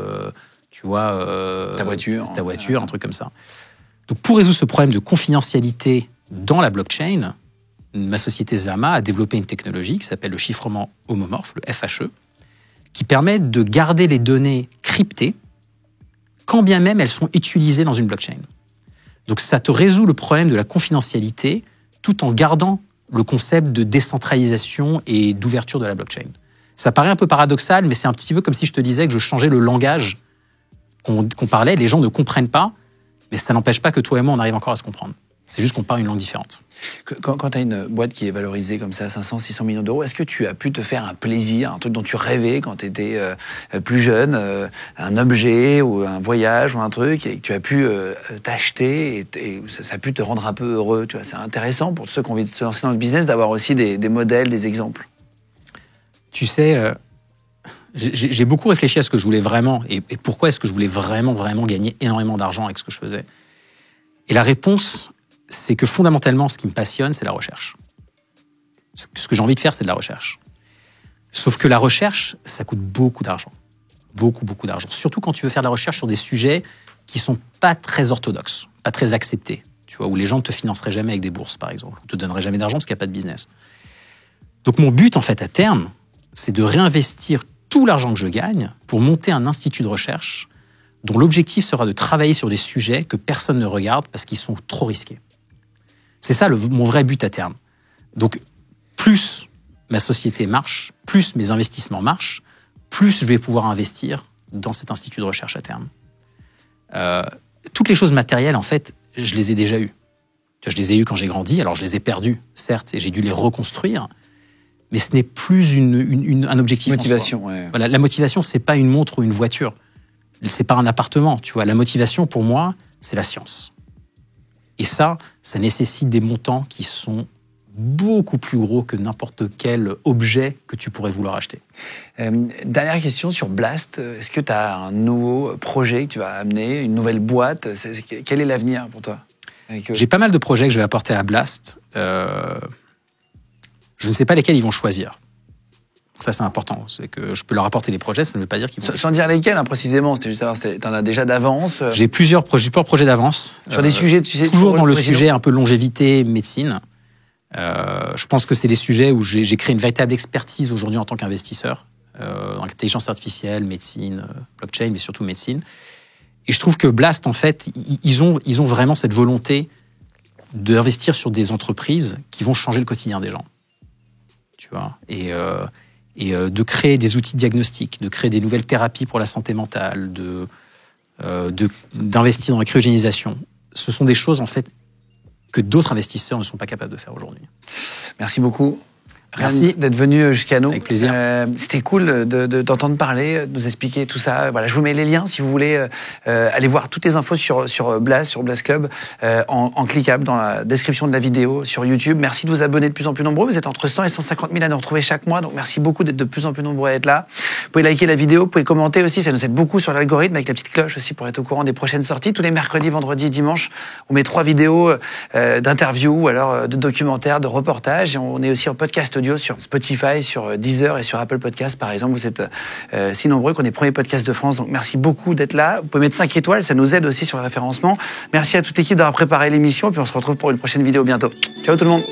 ta voiture, un truc comme ça. Donc, pour résoudre ce problème de confidentialité dans la blockchain, ma société Zama a développé une technologie qui s'appelle le chiffrement homomorphe, le FHE, qui permet de garder les données cryptées, quand bien même elles sont utilisées dans une blockchain. Donc, ça te résout le problème de la confidentialité tout en gardant le concept de décentralisation et d'ouverture de la blockchain. Ça paraît un peu paradoxal, mais c'est un petit peu comme si je te disais que je changeais le langage qu'on parlait. Les gens ne comprennent pas, mais ça n'empêche pas que toi et moi, on arrive encore à se comprendre. C'est juste qu'on parle une langue différente. Quand tu as une boîte qui est valorisée comme ça, 500, 600 millions d'euros, est-ce que tu as pu te faire un plaisir, un truc dont tu rêvais quand tu étais plus jeune, un objet ou un voyage ou un truc, et que tu as pu t'acheter et ça a pu te rendre un peu heureux, tu vois, c'est intéressant pour ceux qui ont envie de se lancer dans le business d'avoir aussi des modèles, des exemples. Tu sais, j'ai beaucoup réfléchi à ce que je voulais vraiment et pourquoi est-ce que je voulais vraiment gagner énormément d'argent avec ce que je faisais. Et la réponse, c'est que fondamentalement, ce qui me passionne, c'est la recherche. Ce que j'ai envie de faire, c'est de la recherche. Sauf que la recherche, ça coûte beaucoup d'argent. Beaucoup d'argent. Surtout quand tu veux faire de la recherche sur des sujets qui sont pas très orthodoxes, pas très acceptés. Tu vois, où les gens ne te financeraient jamais avec des bourses, par exemple. Ou te donneraient jamais d'argent parce qu'il n'y a pas de business. Donc mon but, en fait, à terme, c'est de réinvestir tout l'argent que je gagne pour monter un institut de recherche dont l'objectif sera de travailler sur des sujets que personne ne regarde parce qu'ils sont trop risqués. C'est ça mon vrai but à terme. Donc, plus ma société marche, plus mes investissements marchent, plus je vais pouvoir investir dans cet institut de recherche à terme. Toutes les choses matérielles, en fait, je les ai déjà eues. Je les ai eues quand j'ai grandi, alors je les ai perdues, certes, et j'ai dû les reconstruire, mais ce n'est plus un objectif motivation, en soi. Ouais. Voilà, la motivation, c'est pas une montre ou une voiture. C'est pas un appartement, tu vois. La motivation, pour moi, c'est la science. Et ça nécessite des montants qui sont beaucoup plus gros que n'importe quel objet que tu pourrais vouloir acheter. Dernière question sur Blast. Est-ce que tu as un nouveau projet que tu vas amener, une nouvelle boîte ? Quel est l'avenir pour toi ? J'ai pas mal de projets que je vais apporter à Blast. Je ne sais pas lesquels ils vont choisir. Ça, c'est important. C'est que je peux leur apporter les projets, ça ne veut pas dire qu'ils vont... Sans dire lesquels, précisément. C'était juste savoir, t'en as déjà d'avance. J'ai plusieurs projets d'avance. Sur des sujets, tu sais... Toujours dans le sujet un peu longévité, médecine. Je pense que c'est des sujets où j'ai créé une véritable expertise aujourd'hui en tant qu'investisseur. Dans l'intelligence artificielle, médecine, blockchain, mais surtout médecine. Et je trouve que Blast, en fait, ils ont vraiment cette volonté d'investir sur des entreprises qui vont changer le quotidien des gens. Tu vois, et de créer des outils diagnostiques, de créer des nouvelles thérapies pour la santé mentale, d'investir dans la cryogénisation. Ce sont des choses, en fait, que d'autres investisseurs ne sont pas capables de faire aujourd'hui. Merci beaucoup. Merci d'être venu jusqu'à nous. Avec plaisir. C'était cool d'entendre parler, de nous expliquer tout ça. Voilà, je vous mets les liens si vous voulez aller voir toutes les infos sur Blast, sur Blast Club, en cliquable dans la description de la vidéo sur YouTube. Merci de vous abonner de plus en plus nombreux. Vous êtes entre 100 et 150 000 à nous retrouver chaque mois. Donc merci beaucoup d'être de plus en plus nombreux à être là. Vous pouvez liker la vidéo, vous pouvez commenter aussi. Ça nous aide beaucoup sur l'algorithme avec la petite cloche aussi pour être au courant des prochaines sorties. Tous les mercredis, vendredis, dimanches, on met 3 vidéos d'interviews ou alors de documentaires, de reportages. Et on est aussi en podcast audio sur Spotify, sur Deezer et sur Apple Podcasts, par exemple. Vous êtes si nombreux qu'on est premier podcast de France. Donc, merci beaucoup d'être là. Vous pouvez mettre 5 étoiles. Ça nous aide aussi sur le référencement. Merci à toute l'équipe d'avoir préparé l'émission. Et puis, on se retrouve pour une prochaine vidéo bientôt. Ciao tout le monde.